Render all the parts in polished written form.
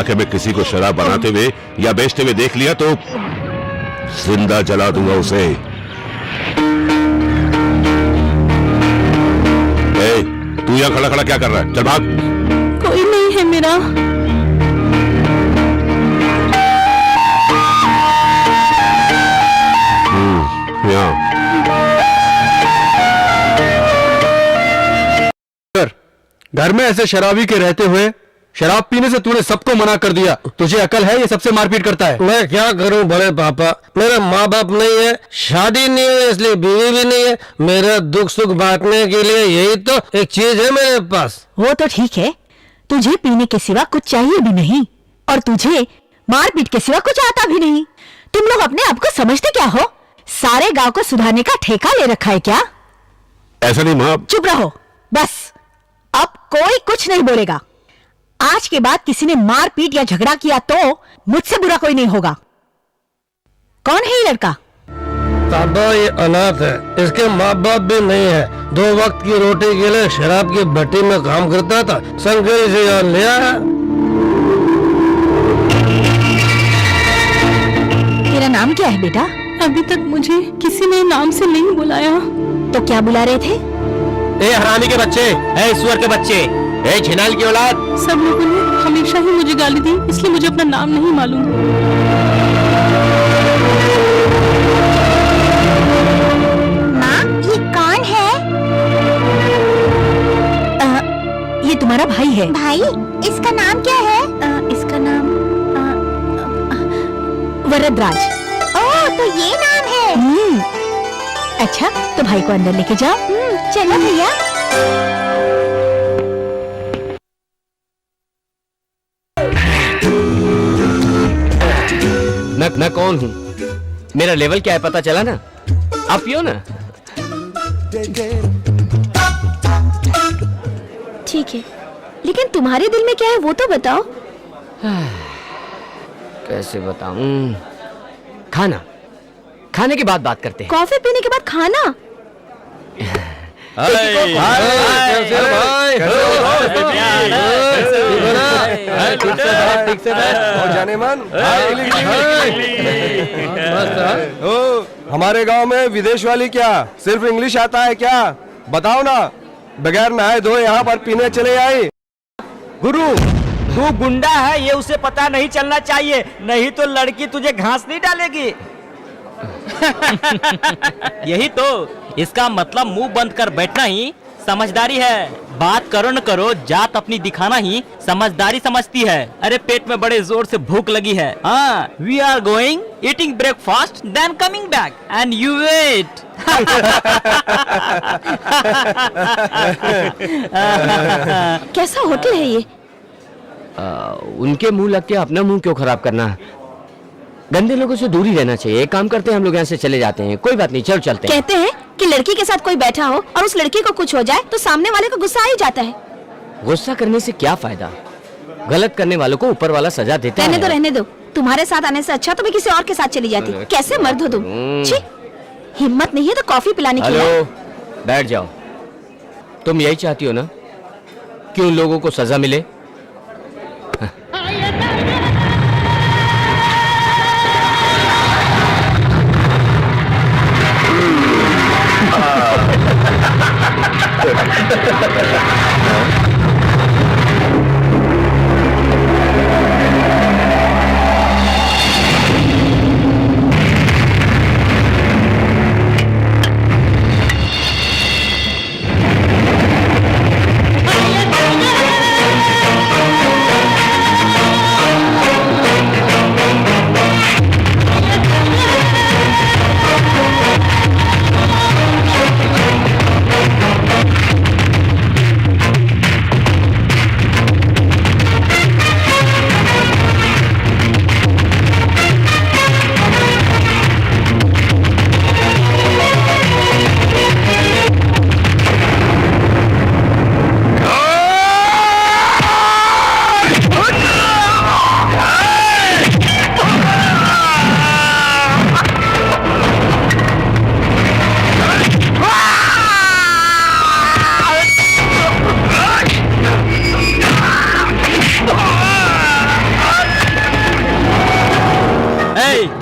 इलाके में किसी को शराब बनाते हुए या बेचते हुए देख लिया तो जिंदा जला दूंगा उसे। तू यहाँ खड़ा खड़ा क्या कर रहा है? चल भाग। कोई नहीं है मेरा। यहाँ घर में ऐसे शराबी के रहते हुए शराब पीने से तूने सबको मना कर दिया। तुझे अकल है? ये सबसे मारपीट करता है। मैं क्या करूं बड़े पापा, मेरे माँ बाप नहीं है, शादी नहीं है, इसलिए बीवी भी नहीं है। मेरा दुख सुख बांटने के लिए यही तो एक चीज है मेरे पास। वो तो ठीक है, तुझे पीने के सिवा कुछ चाहिए भी नहीं और तुझे मारपीट के सिवा कुछ आता भी नहीं। तुम लोग अपने आप को समझते क्या हो? सारे गांव को सुधारने का ठेका ले रखा है क्या? ऐसा नहीं माँ। चुप रहो बस, अब कोई कुछ नहीं बोलेगा। आज के बाद किसी ने मारपीट या झगड़ा किया तो मुझसे बुरा कोई नहीं होगा। कौन है ये लड़का? पापा ये अनाथ है, इसके माँ बाप भी नहीं है। 2 वक्त की रोटी के लिए शराब की भट्टी में काम करता था, संकरी से यहाँ ले आया। तेरा नाम क्या है बेटा? अभी तक मुझे किसी ने नाम से नहीं बुलाया। तो क्या बुला रहे थे? ए हरामी के बच्चे, ए ईश्वर के बच्चे, ए छिनाल की औलाद। सब लोगों ने हमेशा ही मुझे गाली दी, इसलिए मुझे अपना नाम नहीं मालूम। माँ, ये कौन है? ये तुम्हारा भाई है। भाई? इसका नाम क्या है? इसका नाम वरदराज। ओह, तो ये नाम है। अच्छा, तो भाई को अंदर लेके जाओ। चलो भैया। मैं कौन हूँ, मेरा लेवल क्या है पता चला ना? आप पियो ना। ठीक है, लेकिन तुम्हारे दिल में क्या है वो तो बताओ। कैसे बताऊं? खाने के बाद बात करते हैं। कॉफी पीने के बाद खाना? हमारे गांव में विदेश वाली क्या सिर्फ इंग्लिश आता है क्या? बताओ ना, बगैर नहाए धोए यहाँ पर पीने चले आए। गुरु, तू गुंडा है ये उसे पता नहीं चलना चाहिए, नहीं तो लड़की तुझे घास नहीं डालेगी। यही तो, इसका मतलब मुंह बंद कर बैठना ही समझदारी है। बात करो न करो, जात अपनी दिखाना ही समझदारी समझती है। अरे पेट में बड़े जोर से भूख लगी है। हाँ, we are going eating breakfast then coming back and you wait. कैसा होटल है ये? उनके मुंह लग के अपना मुंह क्यों खराब करना? गंदे लोगों से दूरी रहना चाहिए। एक काम करते हैं, हम लोग यहाँ से चले जाते हैं। कोई बात नहीं, चल चलते हैं। कहते हैं कि लड़की के साथ कोई बैठा हो और उस लड़की को कुछ हो जाए तो सामने वाले को गुस्सा आ ही जाता है। गुस्सा करने से क्या फायदा? गलत करने वालों को ऊपर वाला सजा देता है। रहने दो। तुम्हारे साथ आने से अच्छा तो मैं किसी और के साथ चली जाती। कैसे मर्द हो तुम? छी, हिम्मत नहीं है तो कॉफी पिलाने की। हेलो, बैठ जाओ। तुम यही चाहती हो ना कि उन लोगों को सजा मिले?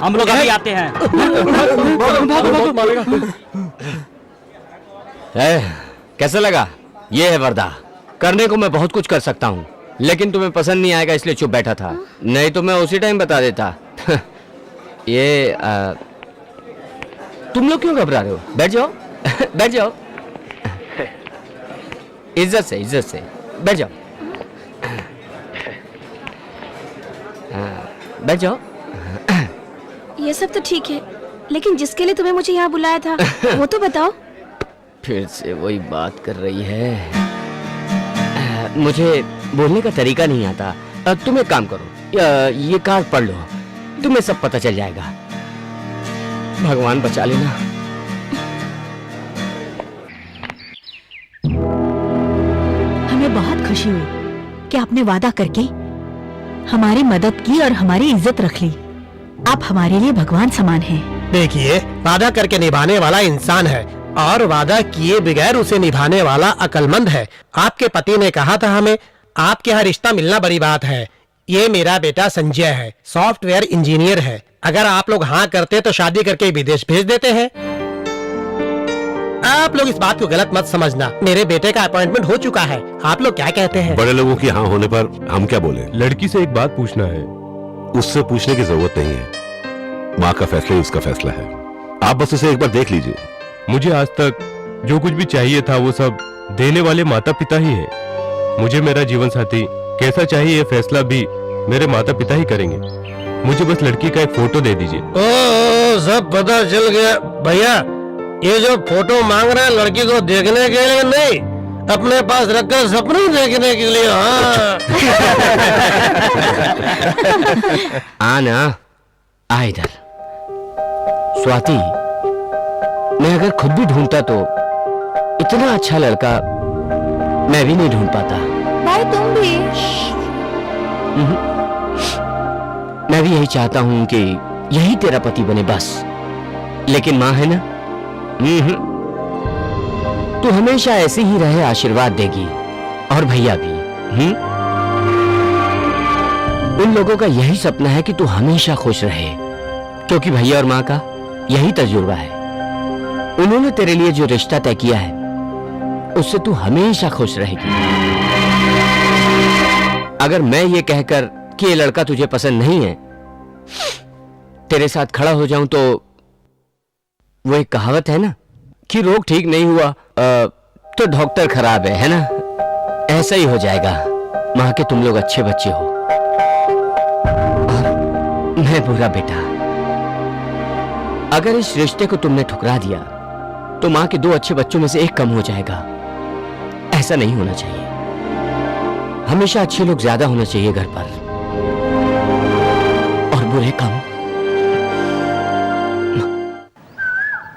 हम लोग अभी आते हैं। कैसा लगा? ये है वर्दा। करने को मैं बहुत कुछ कर सकता हूँ, लेकिन तुम्हें पसंद नहीं आएगा इसलिए चुप बैठा था, नहीं तो मैं उसी टाइम बता देता। ये तुम लोग क्यों घबरा रहे हो? बैठ जाओ बैठ जाओ, इज्जत से बैठ जाओ। बैठ जाओ। ये सब तो ठीक है, लेकिन जिसके लिए तुम्हें मुझे यहाँ बुलाया था वो तो बताओ। फिर से वही बात कर रही है। मुझे बोलने का तरीका नहीं आता। तुम एक काम करो, ये कार्ड पढ़ लो, तुम्हें सब पता चल जाएगा। भगवान बचा लेना। हमें बहुत खुशी हुई कि आपने वादा करके हमारी मदद की और हमारी इज्जत रख ली। आप हमारे लिए भगवान समान हैं। देखिए, वादा करके निभाने वाला इंसान है और वादा किए बगैर उसे निभाने वाला अक्लमंद है। आपके पति ने कहा था हमें, आपके यहाँ रिश्ता मिलना बड़ी बात है। ये मेरा बेटा संजय है, सॉफ्टवेयर इंजीनियर है। अगर आप लोग हाँ करते तो शादी करके विदेश भेज देते हैं। आप लोग इस बात को गलत मत समझना, मेरे बेटे का अपॉइंटमेंट हो चुका है। आप लोग क्या कहते हैं? बड़े लोगों की हाँ होने पर हम क्या बोले? लड़की से एक बात पूछना है। उससे पूछने की जरूरत नहीं है, माँ का फैसला ही उसका फैसला है। आप बस उसे एक बार देख लीजिए। मुझे आज तक जो कुछ भी चाहिए था वो सब देने वाले माता पिता ही है। मुझे मेरा जीवन साथी कैसा चाहिए ये फैसला भी मेरे माता पिता ही करेंगे। मुझे बस लड़की का एक फोटो दे दीजिए। ओ, सब पता चल गया भैया। ये जो फोटो मांग रहे हैं लड़की को देखने के लिए नहीं, अपने पास रखकर सपने देखने के लिए। आना, आ इधर। स्वाति, मैं अगर खुद भी ढूंढता तो इतना अच्छा लड़का मैं भी नहीं ढूंढ पाता। भाई तुम भी। मैं भी यही चाहता हूं कि यही तेरा पति बने बस। लेकिन माँ है ना, तू हमेशा ऐसे ही रहे, आशीर्वाद देगी। और भैया भी। उन लोगों का यही सपना है कि तू हमेशा खुश रहे, क्योंकि भैया और माँ का यही तजुर्बा है। उन्होंने तेरे लिए जो रिश्ता तय किया है उससे तू हमेशा खुश रहेगी। अगर मैं ये कहकर कि ये लड़का तुझे पसंद नहीं है तेरे साथ खड़ा हो जाऊं तो वो एक कहावत है ना कि रोग ठीक नहीं हुआ तो डॉक्टर खराब है ना? ऐसा ही हो जाएगा। मां के तुम लोग अच्छे बच्चे हो और मैं बुरा बेटा। अगर इस रिश्ते को तुमने ठुकरा दिया तो मां के 2 अच्छे बच्चों में से एक कम हो जाएगा। ऐसा नहीं होना चाहिए। हमेशा अच्छे लोग ज्यादा होना चाहिए घर पर और बुरे कम।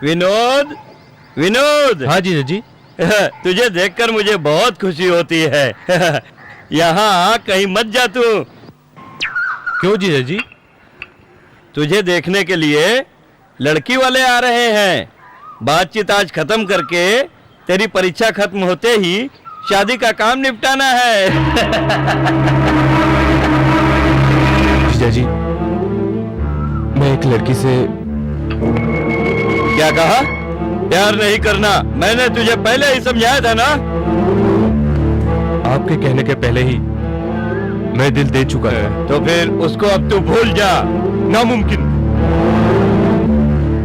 विनोद, विनोद। हाँ जी जी। तुझे देखकर मुझे बहुत खुशी होती है। यहाँ कहीं मत जा तू। क्यों जीजा जी? तुझे देखने के लिए लड़की वाले आ रहे हैं। बातचीत आज खत्म करके तेरी परीक्षा खत्म होते ही शादी का काम निपटाना है। जीजा जी, मैं एक लड़की से। क्या कहा? प्यार नहीं करना। मैंने तुझे पहले ही समझाया था ना। आपके कहने के पहले ही मैं दिल दे चुका है। तो फिर उसको अब तू भूल जा। नामुमकिन।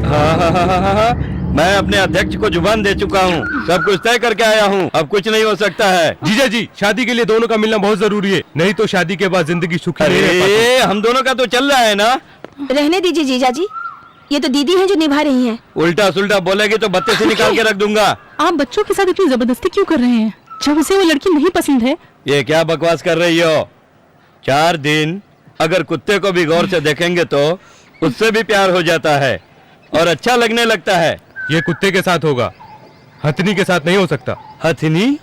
हाँ, मैं अपने अध्यक्ष को जुबान दे चुका हूँ। सब कुछ तय करके आया हूँ। अब कुछ नहीं हो सकता है। जीजा जी, शादी के लिए दोनों का मिलना बहुत जरूरी है, नहीं तो शादी के बाद जिंदगी सुखी नहीं रह पाती। अरे हम दोनों का तो चल रहा है ना। रहने दीजिए जीजा जी, ये तो दीदी हैं जो निभा रही हैं। उल्टा सुल्टा बोलेगी तो बत्ते से निकाल के रख दूंगा। आप बच्चों के साथ इतनी जबरदस्ती क्यों कर रहे हैं जब उसे वो लड़की नहीं पसंद है? ये क्या बकवास कर रही हो? 4 दिन अगर कुत्ते को भी गौर से देखेंगे तो उससे भी प्यार हो जाता है और अच्छा लगने लगता है। ये कुत्ते के साथ होगा, हथनी के साथ नहीं हो सकता। हथनी?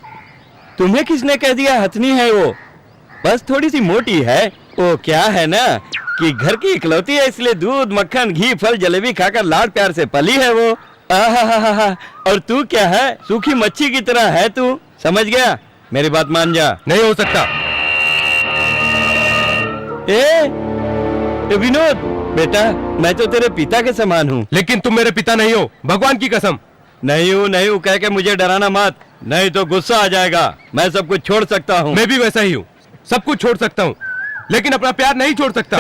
तुम्हें किसने कह दिया हथनी है वो? बस थोड़ी सी मोटी है। वो क्या है ना कि घर की इकलौती है, इसलिए दूध मक्खन घी फल जलेबी खाकर लाड प्यार से पली है वो। आहा, और तू क्या है? सूखी मच्छी की तरह है तू। समझ गया? मेरी बात मान जा। नहीं हो सकता। ए विनोद, बेटा मैं तो तेरे पिता के समान हूँ। लेकिन तुम मेरे पिता नहीं हो, भगवान की कसम। नहीं हूँ कह के मुझे डराना मत, नहीं तो गुस्सा आ जाएगा। मैं सब कुछ छोड़ सकता हूँ। मैं भी वैसा ही हूँ, सब कुछ छोड़ सकता हूँ, लेकिन अपना प्यार नहीं छोड़ सकता।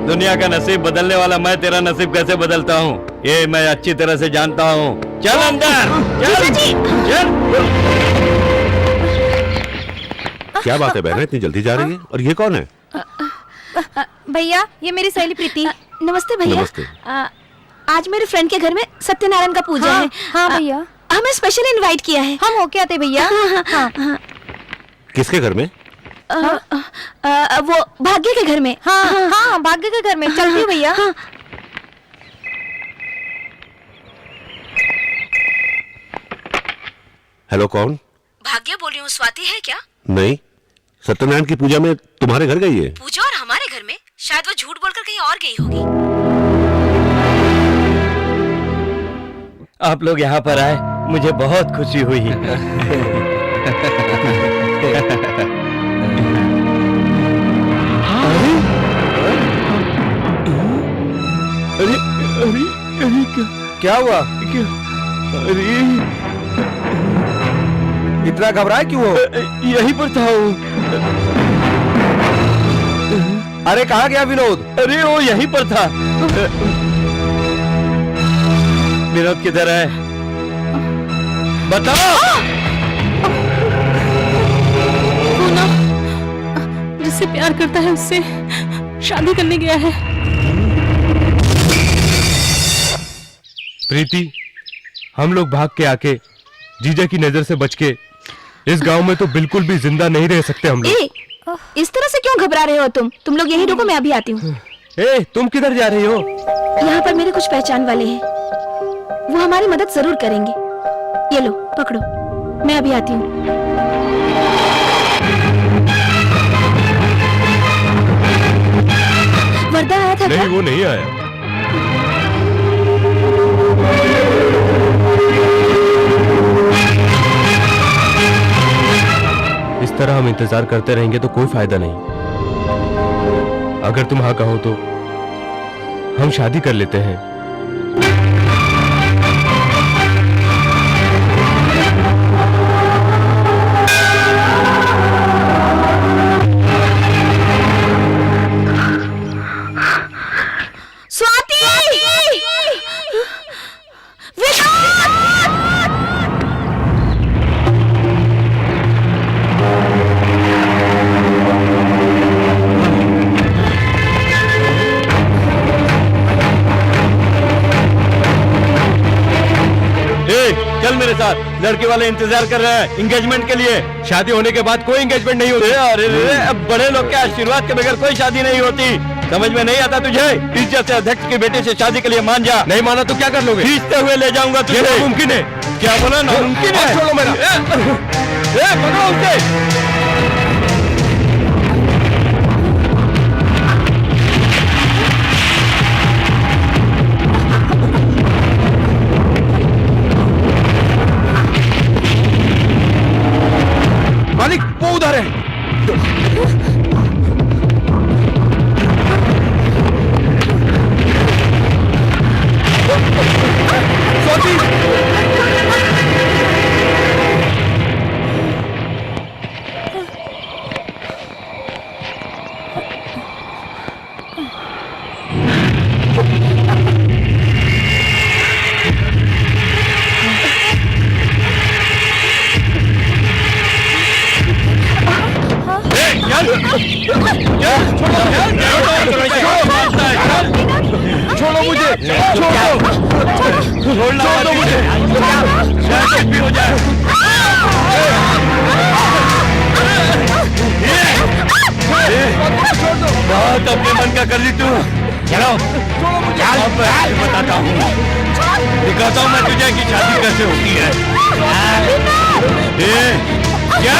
दुनिया का नसीब बदलने वाला मैं तेरा नसीब कैसे बदलता हूँ, ये मैं अच्छी तरह से जानता हूँ। चल अंदर, चल। क्या बात है बहन, इतनी जल्दी जा रही है? और ये कौन है? भैया ये मेरी सहेली प्रीति। नमस्ते भैया। नमस्ते। आज मेरे फ्रेंड के घर में सत्यनारायण का पूजा है। हाँ भैया, हमें स्पेशल इनवाइट किया है। हम होके आते भैया। किसके घर में? वो भाग्य के घर में। हाँ भाग्य के घर में। चलती हूँ भैया। हेलो, कौन? भाग्य बोल रही हूँ। स्वाति है क्या? नहीं, सत्यनारायण की पूजा में तुम्हारे घर गई है। पूजा और हमारे घर में? शायद वो झूठ बोलकर कहीं और गई होगी। आप लोग यहाँ पर आए, मुझे बहुत खुशी हुई। अरे अरे अरे क्या हुआ? अरे इतना घबराए क्यों हो? यहीं पर था वो। अरे कहाँ गया विनोद? अरे वो यहीं पर था। विनोद किधर है? बताओ। वो ना जिससे प्यार करता है उससे शादी करने गया है। प्रीति, हम लोग भाग के आके जीजा की नजर से बच के इस गांव में तो बिल्कुल भी जिंदा नहीं रह सकते हम लोग। इस तरह से क्यों घबरा रहे हो तुम लोग यहीं रुको, मैं अभी आती हूँ। तुम किधर जा रही हो? यहाँ पर मेरे कुछ पहचान वाले हैं, वो हमारी मदद जरूर करेंगे। ये लो पकड़ो, मैं अभी आती हूँ। वर्दा आया था नहीं, क्या? वो नहीं आया। इस तरह हम इंतजार करते रहेंगे तो कोई फायदा नहीं। अगर तुम हाँ कहो तो हम शादी कर लेते हैं। चल मेरे साथ, लड़के वाले इंतजार कर रहे हैं एंगेजमेंट के लिए। शादी होने के बाद कोई एंगेजमेंट नहीं होती। अरे अब बड़े लोग के आशीर्वाद के बगैर कोई शादी नहीं होती। समझ में नहीं आता तुझे? इज्जत से अध्यक्ष के बेटे से शादी के लिए मान जा। नहीं माना तो क्या कर लोगे? खींचते हुए ले जाऊंगा तुझे। नामुमकिन है। क्या बोला? नामुमकिन है? छोड़ो मेरा। पकड़ो उसे। मालिक, वो उधर है। छोड़ो मुझे, छोड़ो मुझे, शायद भी हो जाए। बहुत अपने मन का कर ली तू। चलो बताता हूँ, दिखाता हूँ मैं तुझे कि शादी कैसे होती है। क्या?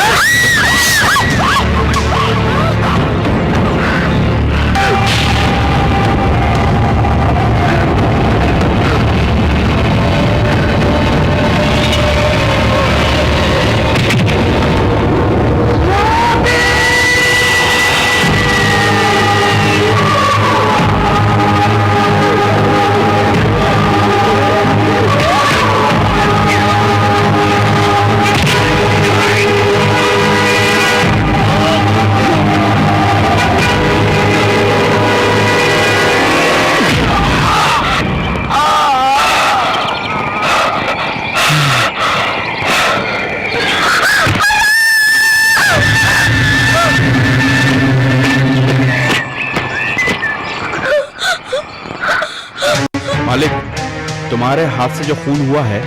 हमारे हाथ से जो खून हुआ है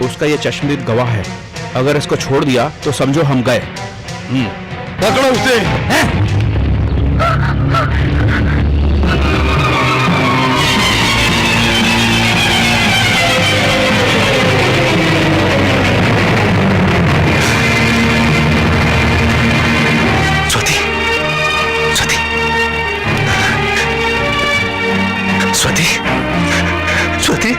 उसका ये चश्मदीद गवाह है। अगर इसको छोड़ दिया तो समझो हम गए। पकड़ो उसे। स्वाति, स्वाति, स्वाति, स्वाति,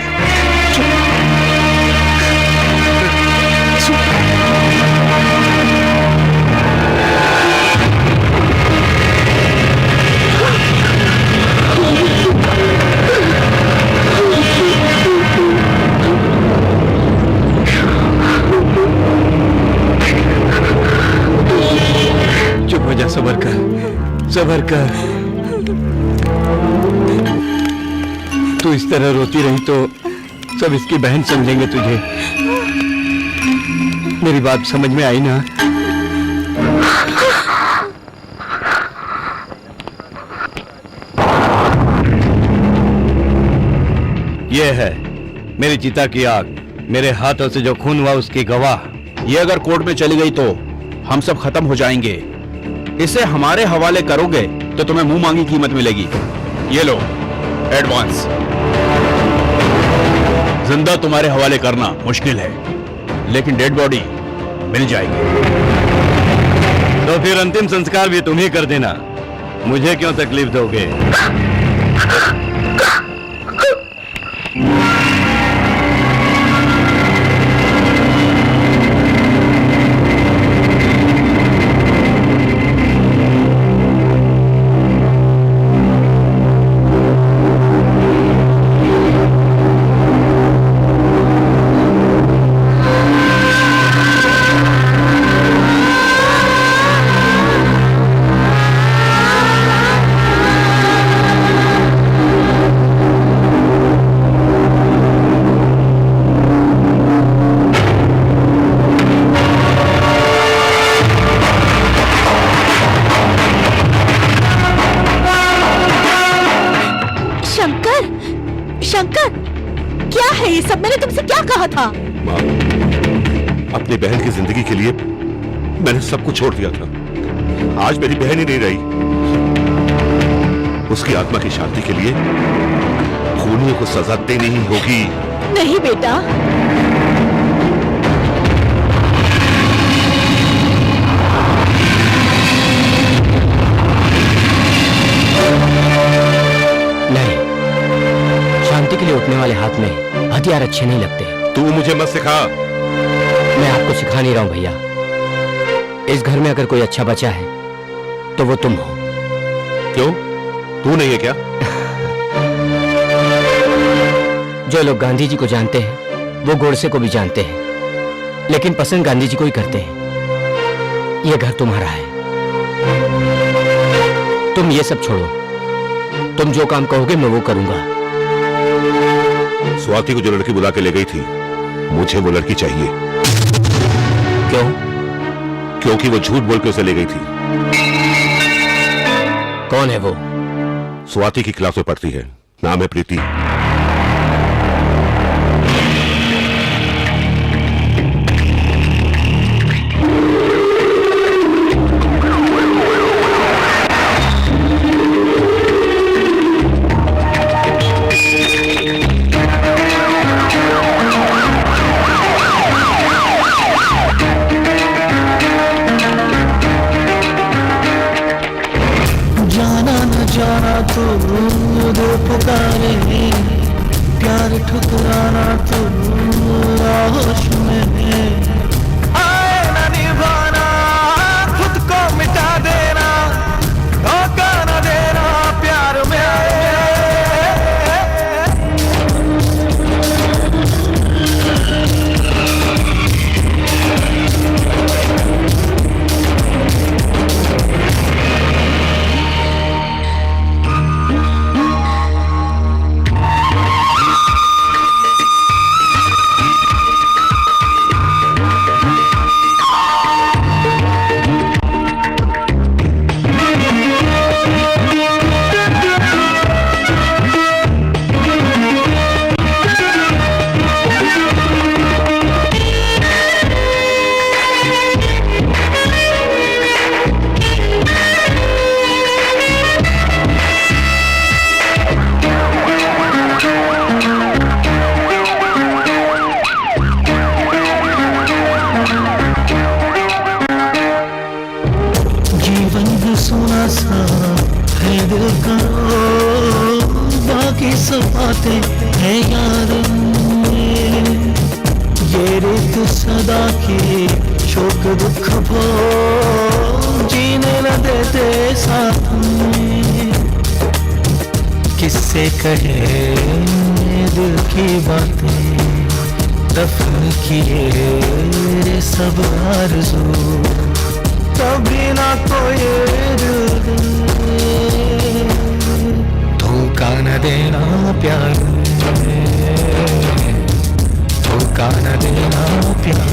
चुप हो जा, सबर कर, सबर कर। तू इस तरह रोती रही तो सब इसकी बहन समझेंगे तुझे। मेरी बात समझ में आई ना? ये है मेरी चिता की आग, मेरे हाथों से जो खून हुआ उसकी गवाह। ये अगर कोर्ट में चली गई तो हम सब खत्म हो जाएंगे। इसे हमारे हवाले करोगे तो तुम्हें मुंह मांगी कीमत मिलेगी। ये लो एडवांस। जिंदा तुम्हारे हवाले करना मुश्किल है, लेकिन डेड बॉडी मिल जाएगी। तो फिर अंतिम संस्कार भी तुम ही कर देना, मुझे क्यों तकलीफ दोगे? शंकर, क्या है ये सब? मैंने तुमसे क्या कहा था? माँ, अपनी बहन की जिंदगी के लिए मैंने सब कुछ छोड़ दिया था। आज मेरी बहन ही नहीं रही। उसकी आत्मा की शांति के लिए खूनियों को सजा देनी ही होगी। नहीं बेटा, नहीं, शांति के लिए उठने वाले हाथ में हथियार अच्छे नहीं लगते। तू मुझे मत सिखा। मैं आपको सिखा नहीं रहा हूं भैया। इस घर में अगर कोई अच्छा बचा है तो वो तुम हो। क्यों? तू नहीं है क्या? जो लोग गांधी जी को जानते हैं वो गोडसे को भी जानते हैं, लेकिन पसंद गांधी जी को ही करते हैं। ये घर तुम्हारा है, तुम ये सब छोड़ो। तुम जो काम कहोगे मैं वो करूंगा। स्वाति को जो लड़की बुला के ले गई थी, मुझे वो लड़की चाहिए। क्यों? क्योंकि वो झूठ बोल के उसे ले गई थी। कौन है वो? स्वाति की क्लास में पढ़ती है, नाम है प्रीति। जाना न जाना तू दो पुकारे बातें हैं यार ये रित सदा की शोक दुख भो जीने न देते साथ में किससे कहे दिल की बातें दफन किए सब आरज़ू कभी ना कोई धोखा न देना प्यार में धोखा न देना प्यार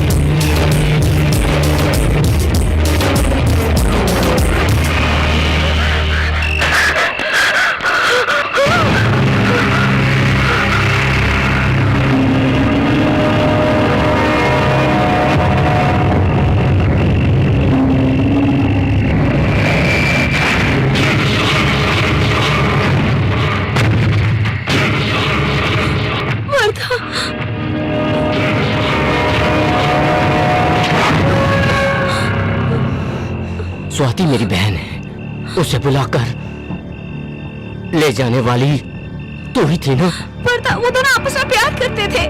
स्वाति मेरी बहन है, उसे बुलाकर ले जाने वाली तू ही थी ना? वर्धा, वो दोनों आपस में प्यार करते थे।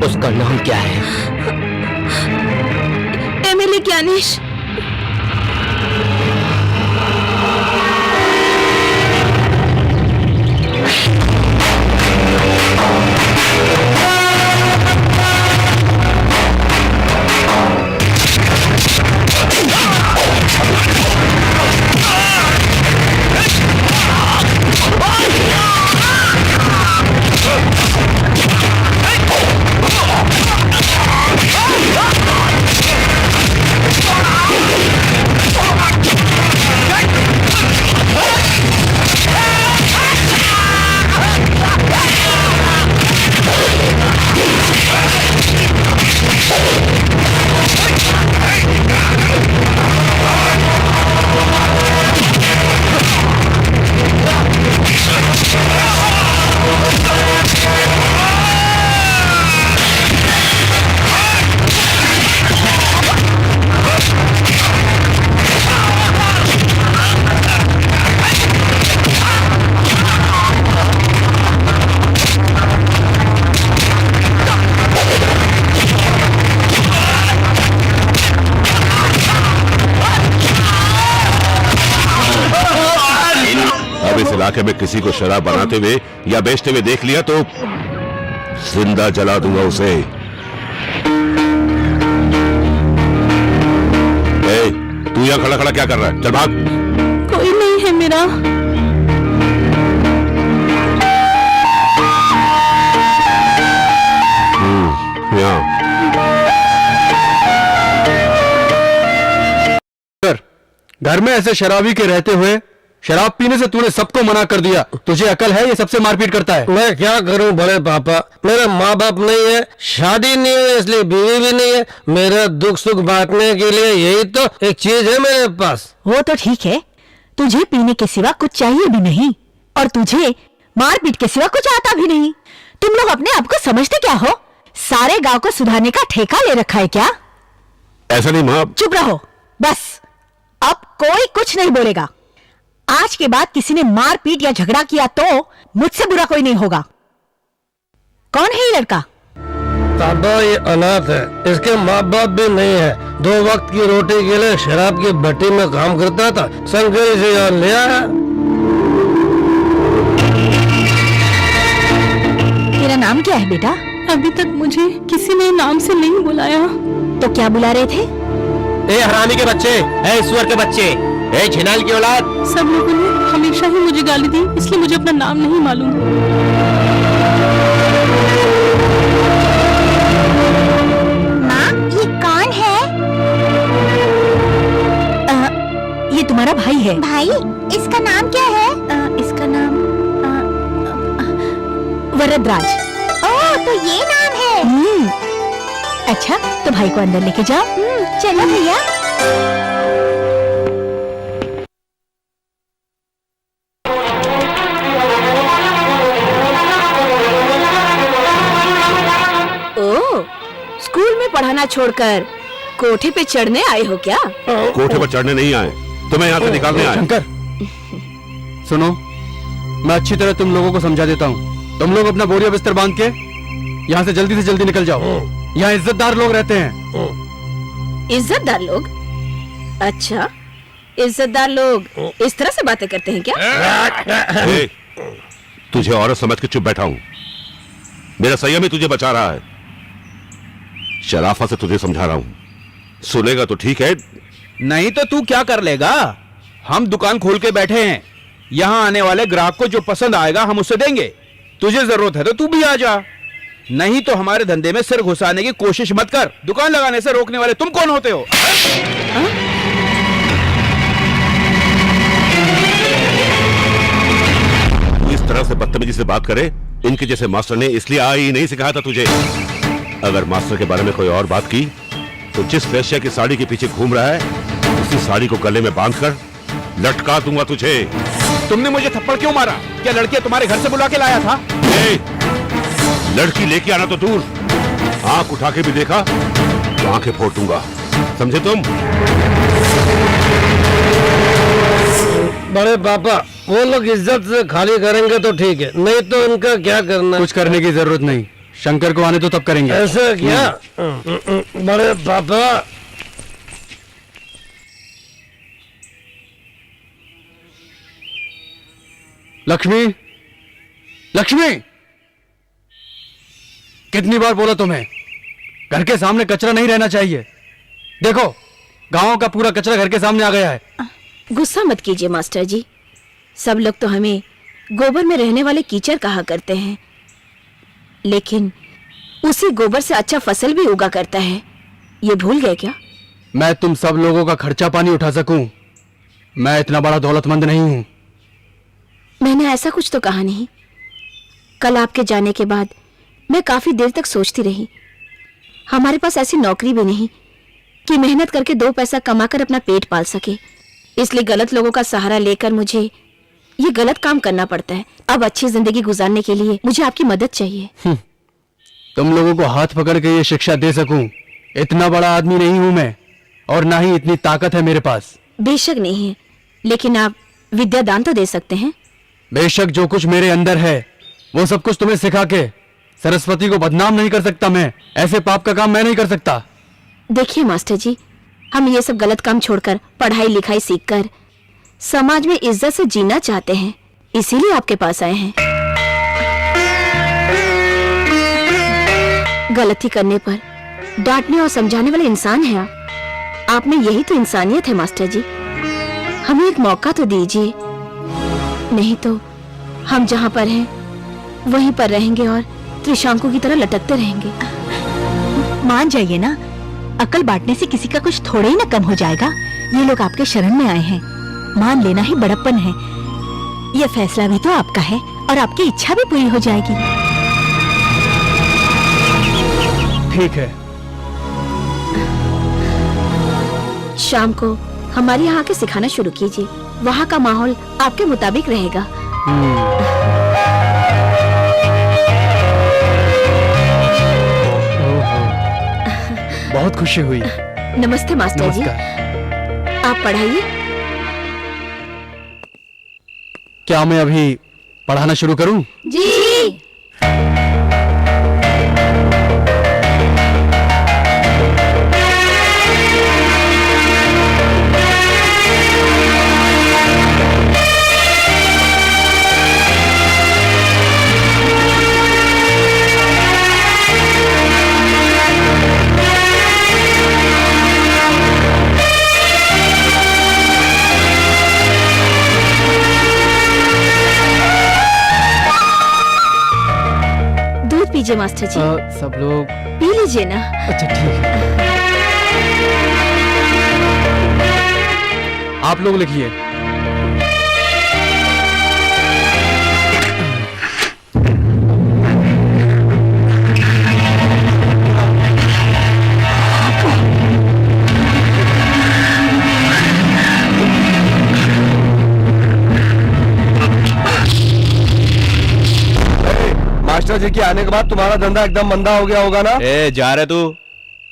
उसका नाम क्या है? एमिली ज्ञानेश। इलाके में किसी को शराब बनाते हुए या बेचते हुए देख लिया तो जिंदा जला दूंगा उसे। तू यहाँ खड़ा खड़ा क्या कर रहा है? चल भाग। कोई नहीं है मेरा। घर में ऐसे शराबी के रहते हुए शराब पीने से तूने सबको मना कर दिया। तुझे अकल है? ये सबसे मारपीट करता है। मैं क्या करूं बड़े पापा, मेरे माँ बाप नहीं है, शादी नहीं है, इसलिए बीवी भी नहीं है। मेरा दुख सुख बांटने के लिए यही तो एक चीज है मेरे पास। वो तो ठीक है, तुझे पीने के सिवा कुछ चाहिए भी नहीं और तुझे मारपीट के सिवा कुछ आता भी नहीं। तुम लोग अपने आप को समझते क्या हो? सारे गांव को सुधारने का ठेका ले रखा है क्या? ऐसा नहीं माँ। चुप रहो बस, अब कोई कुछ नहीं बोलेगा। आज के बाद किसी ने मारपीट या झगड़ा किया तो मुझसे बुरा कोई नहीं होगा। कौन है ये लड़का? पापा ये अनाथ है, इसके माँ बाप भी नहीं है। 2 वक्त की रोटी के लिए शराब की भट्टी में काम करता था, संगरी से यहाँ ले आया। तेरा नाम क्या है बेटा? अभी तक मुझे किसी ने नाम से नहीं बुलाया। तो क्या बुला रहे थे? ए हरामी के बच्चे, ए ईश्वर के बच्चे, ए छिनाल की औलाद। सब लोगों ने हमेशा ही मुझे गाली दी, इसलिए मुझे अपना नाम नहीं मालूम। माँ, ये कौन है? ये तुम्हारा भाई है। भाई? इसका नाम क्या है? इसका नाम वरदराज। ओह, तो ये नाम है। अच्छा, तो भाई को अंदर लेके जाओ। चलो भैया। पढ़ाना छोड़कर कोठे पे चढ़ने आए हो क्या? कोठे पर चढ़ने नहीं आए, तुम्हें यहाँ से निकालने आए। शंकर, सुनो, मैं अच्छी तरह तुम लोगों को समझा देता हूँ। तुम लोग अपना बोरिया बिस्तर बांध के यहाँ से जल्दी निकल जाओ। यहाँ इज्जतदार लोग रहते हैं। इज्जतदार लोग? अच्छा, इज्जतदार लोग इस तरह से बातें करते हैं क्या? ए, तुझे औरत समझ के चुप बैठा हूं। मेरा संयम ही तुझे बचा रहा है। शराफत से तुझे समझा रहा हूं। सुनेगा तो ठीक है, नहीं तो तू क्या कर लेगा? हम दुकान खोल के बैठे हैं। यहाँ आने वाले ग्राहक को जो पसंद आएगा हम उसे देंगे। तुझे जरूरत है तो तू भी आ जा, नहीं तो हमारे धंधे में सिर घुसाने की कोशिश मत कर। दुकान लगाने से रोकने वाले तुम कौन होते हो? इस तरह से बदतमीजी से बात करे, इनके जैसे मास्टर ने इसलिए आई नहीं सिखाया था तुझे। अगर मास्टर के बारे में कोई और बात की तो जिस वेश्या की साड़ी के पीछे घूम रहा है उसी साड़ी को गले में बांधकर लटका दूंगा तुझे। तुमने मुझे थप्पड़ क्यों मारा? क्या लड़की तुम्हारे घर से बुला के लाया था? लड़की लेके आना तो दूर, आंख उठा के भी देखा तो आंखें फोड़ दूंगा, समझे तुम? बड़े पापा, वो लोग इज्जत से खाली करेंगे तो ठीक है, नहीं तो इनका क्या करना? कुछ करने की जरूरत नहीं, शंकर को आने तो तब करेंगे। ऐसा क्या? बड़े पापा, लक्ष्मी, लक्ष्मी, कितनी बार बोला तुम्हें, घर के सामने कचरा नहीं रहना चाहिए। देखो, गांव का पूरा कचरा घर के सामने आ गया है। गुस्सा मत कीजिए मास्टर जी, सब लोग तो हमें गोबर में रहने वाले कीचड़ कहा करते हैं, लेकिन उसी गोबर से अच्छा फसल भी उगा करता है। ये भूल गए क्या? मैं तुम सब लोगों का खर्चा पानी उठा सकूं, मैं इतना बड़ा दौलतमंद नहीं हूं। मैंने ऐसा कुछ तो कहा नहीं। कल आपके जाने के बाद मैं काफी देर तक सोचती रही। हमारे पास ऐसी नौकरी भी नहीं कि मेहनत करके 2 पैसा कमाकर अपना पेट पाल सके, इसलिए गलत लोगों का सहारा लेकर मुझे ये गलत काम करना पड़ता है। अब अच्छी जिंदगी गुजारने के लिए मुझे आपकी मदद चाहिए। तुम लोगों को हाथ पकड़ के ये शिक्षा दे सकूं, इतना बड़ा आदमी नहीं हूं मैं, और ना ही इतनी ताकत है मेरे पास। बेशक नहीं है, लेकिन आप विद्यादान तो दे सकते हैं। बेशक जो कुछ मेरे अंदर है वो सब कुछ तुम्हें सिखा के सरस्वती को बदनाम नहीं कर सकता मैं। ऐसे पाप का काम मैं नहीं कर सकता। देखिए मास्टर जी, हम ये सब गलत काम छोड़कर पढ़ाई लिखाई सीखकर समाज में इज्जत से जीना चाहते हैं, इसीलिए आपके पास आए हैं। गलती करने पर डांटने और समझाने वाले इंसान हैं आप में यही तो इंसानियत है मास्टर जी। हमें एक मौका तो दीजिए, नहीं तो हम जहाँ पर हैं वहीं पर रहेंगे और त्रिशंकु की तरह लटकते रहेंगे। मान जाइए ना, अकल बांटने से किसी का कुछ थोड़ा ही ना कम हो जाएगा। ये लोग आपके शरण में आए हैं, मान लेना ही बड़प्पन है। ये फैसला भी तो आपका है और आपकी इच्छा भी पूरी हो जाएगी। ठीक है, शाम को हमारे यहाँ के सिखाना शुरू कीजिए, वहाँ का माहौल आपके मुताबिक रहेगा। बहुत खुशी हुई। नमस्ते मास्टर जी, आप पढ़ाइए। क्या मैं अभी पढ़ाना शुरू करूं? जी। लीजिए मास्टर जी। सब लोग पी लीजिए ना। अच्छा ठीक है, आप लोग लिखिए। मास्टर जी के आने के बाद तुम्हारा धंधा एकदम मंदा हो गया होगा ना? ए जा रहे तू,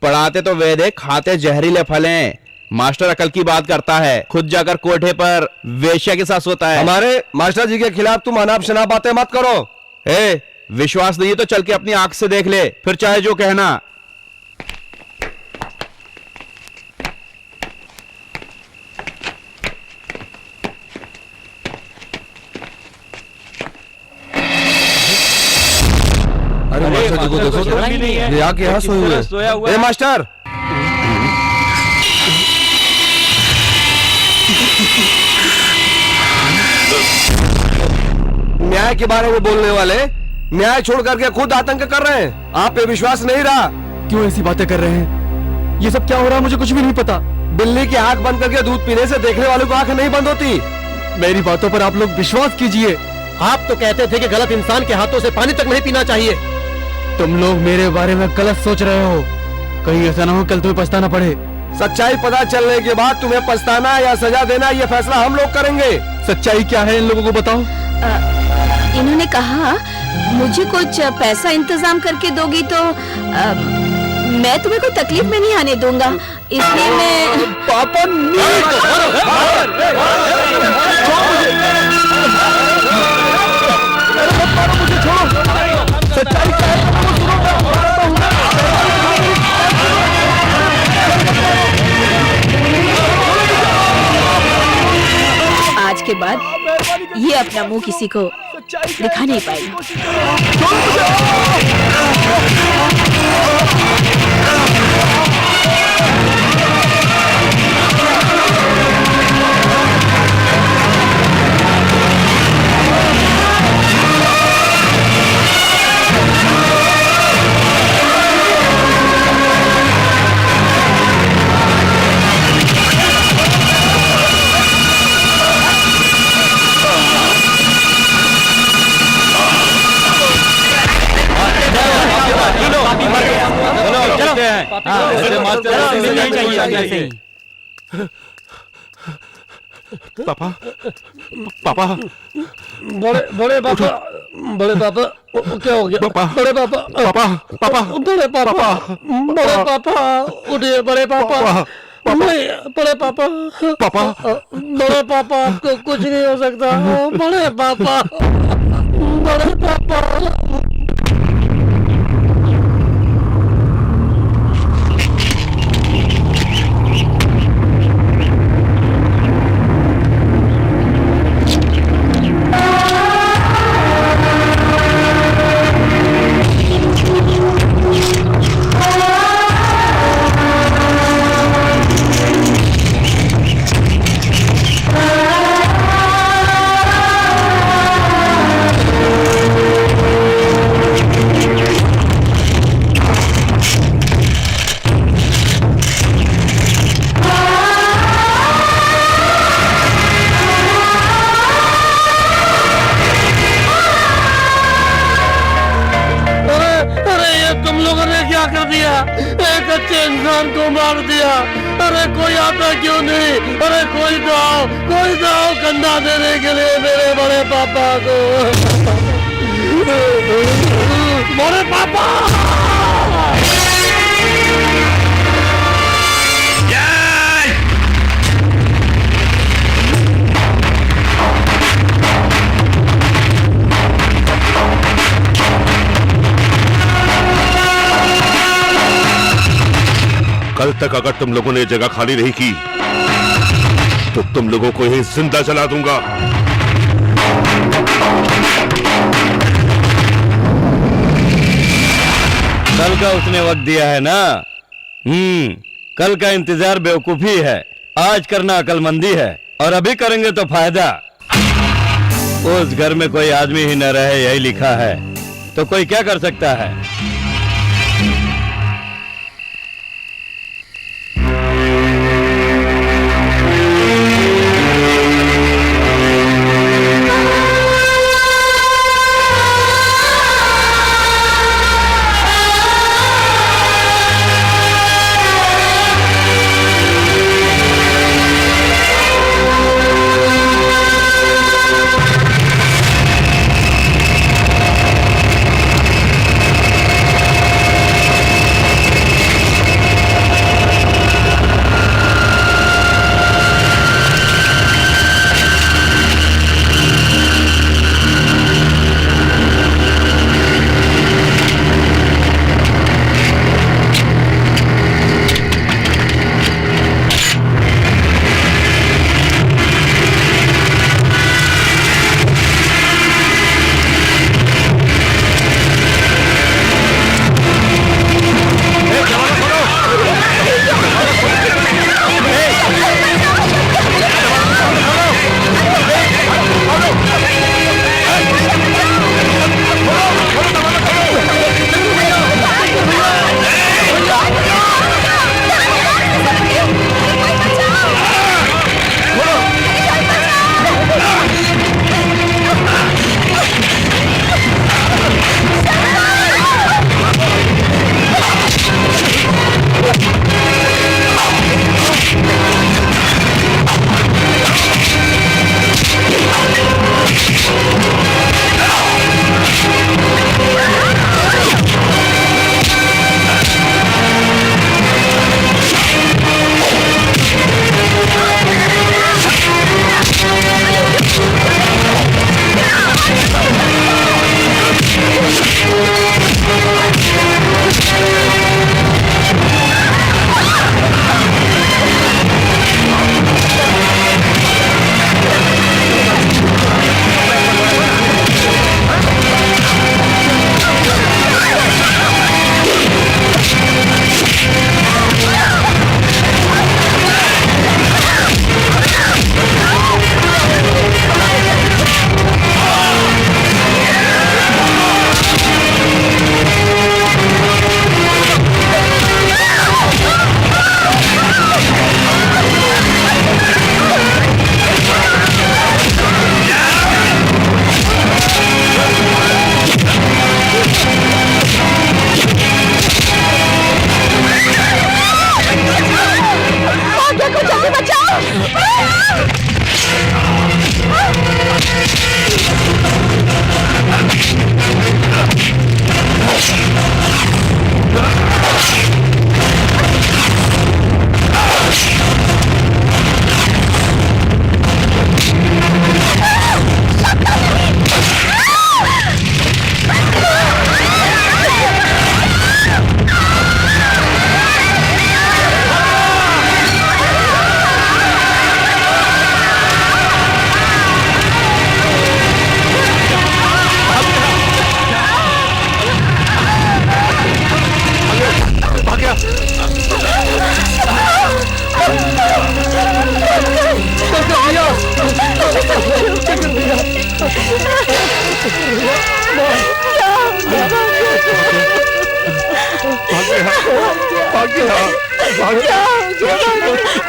पढ़ाते तो वेद है, खाते जहरीले फल हैं। मास्टर अकल की बात करता है, खुद जाकर कोठे पर वेश्या के साथ सोता है। हमारे मास्टर जी के खिलाफ तुम अनाप शनाप बातें मत करो। विश्वास नहीं है तो चल के अपनी आंख से देख ले, फिर चाहे जो कहना। अरे मास्टर जी को देखो तो ये आके यहाँ सोए हुए। मास्टर, न्याय के बारे में बोलने वाले न्याय छोड़ करके खुद आतंक कर रहे हैं। आप पे विश्वास नहीं रहा। क्यों ऐसी बातें कर रहे हैं? ये सब क्या हो रहा है मुझे कुछ भी नहीं पता। बिल्ली की आंख बंद करके दूध पीने से देखने वालों को आंख नहीं बंद होती। मेरी बातों पर आप लोग विश्वास कीजिए। आप तो कहते थे कि गलत इंसान के हाथों से पानी तक नहीं पीना चाहिए। तुम लोग मेरे बारे में गलत सोच रहे हो, कहीं ऐसा ना हो कल तुम्हें पछताना पड़े। सच्चाई पता चलने के बाद तुम्हें पछताना या सजा देना ये फैसला हम लोग करेंगे। सच्चाई क्या है इन लोगों को बताओ। इन्होंने कहा मुझे कुछ पैसा इंतजाम करके दोगी तो मैं तुम्हें कोई तकलीफ में नहीं आने दूंगा, इसलिए मैं पापा आज के बाद ये अपना मुंह किसी को दिखा नहीं पाएगी। पापा, पापा, बड़े पापा, बड़े पापा, क्या हो गया? पापा, बड़े पापा, पापा, पापा, बड़े पापा, बड़े पापा, उठिए बड़े पापा, नहीं बड़े पापा, पापा, बड़े पापा, आपको कुछ नहीं हो सकता। बड़े पापा, बड़े पापा। एक अच्छे इंसान को मार दिया। अरे कोई आता क्यों नहीं? अरे कोई दाव कंधा देने के लिए मेरे बड़े पापा को। बड़े पापा कल तक अगर तुम लोगों ने ये जगह खाली नहीं की तो तुम लोगों को यहीं जिंदा जला दूंगा। कल का उसने वक्त दिया है ना। कल का इंतजार बेवकूफी है, आज करना अकलमंदी है। और अभी करेंगे तो फायदा। उस घर में कोई आदमी ही न रहे, यही लिखा है, तो कोई क्या कर सकता है।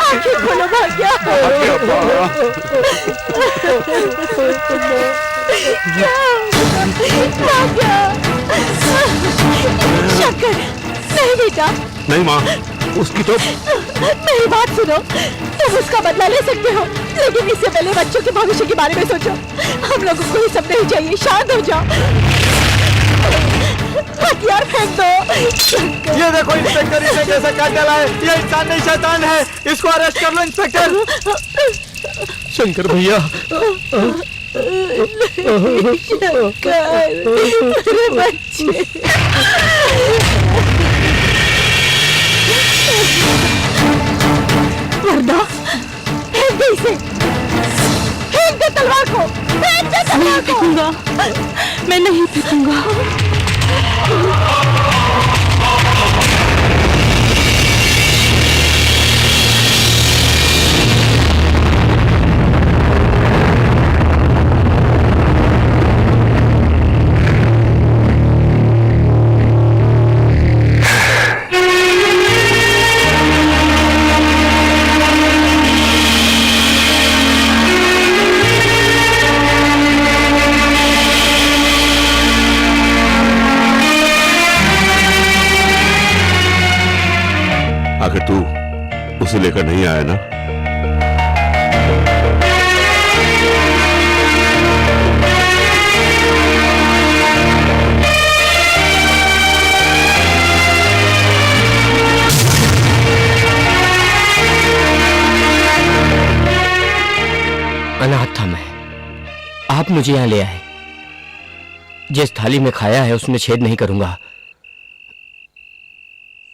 आंखें खोलो भाग्या। शंकर, नहीं बेटा। नहीं माँ, उसकी तो मेरी बात सुनो, तुम उसका बदला ले सकते हो, लेकिन इससे पहले बच्चों के भविष्य के बारे में सोचो। हम लोगों को ये सब नहीं चाहिए, शांत हो जाओ। हथियार फेंक दो। ये देखो इंस्पेक्टर, इसे कैसे काट डाला है। ये इंसान नहीं शैतान है, इसको अरेस्ट कर लो इंस्पेक्टर। शंकर भैया, मेरे बच्चे। वरदा, फेंक दे इसे, फेंक दे तलवार को, फेंक दे तलवार को। फेंकूंगा, मैं नहीं फेंकूंगा। आखिर तू उसे लेकर नहीं आया ना? अनाथ था मैं, आप मुझे यहां ले आए। जिस थाली में खाया है उसमें छेद नहीं करूंगा।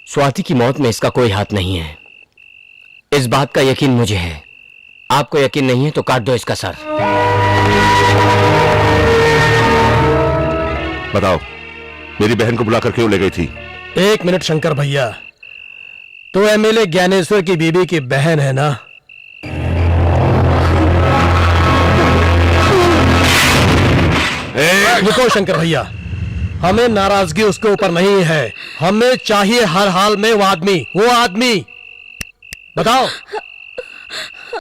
स्वाति की मौत में इसका कोई हाथ नहीं है, इस बात का यकीन मुझे है। आपको यकीन नहीं है तो काट दो इसका सर। बताओ, मेरी बहन को बुलाकर क्यों ले गई थी? एक मिनट शंकर भैया, तो एमएलए ज्ञानेश्वर की बीबी की बहन है ना? रुको शंकर भैया, हमें नाराजगी उसके ऊपर नहीं है, हमें चाहिए हर हाल में वो आदमी। बताओ।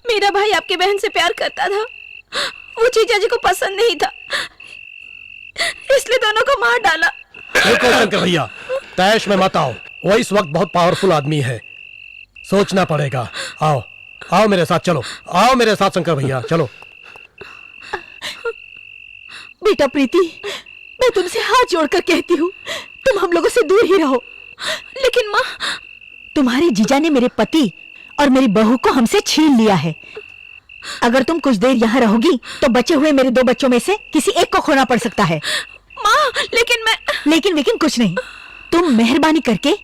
मेरा भाई आपकी बहन से प्यार करता था, वो जीजा जी को पसंद नहीं था, इसलिए दोनों को मार डाला। रुको शंकर भैया, तैश में मत आओ, वो इस वक्त बहुत पावरफुल आदमी है, सोचना पड़ेगा। आओ आओ मेरे साथ, चलो आओ मेरे साथ शंकर भैया, चलो। बेटा प्रीति, मैं तुमसे हाथ जोड़कर कहती हूँ, तुम हम लोगों से दूर ही रहो। लेकिन माँ, तुम्हारे जीजा ने मेरे पति और मेरी बहू को हमसे छीन लिया है। अगर तुम कुछ देर यहाँ रहोगी तो बचे हुए मेरे 2 बच्चों में से किसी एक को खोना पड़ सकता है। माँ, लेकिन मैं लेकिन कुछ नहीं, तुम मेहरबानी करके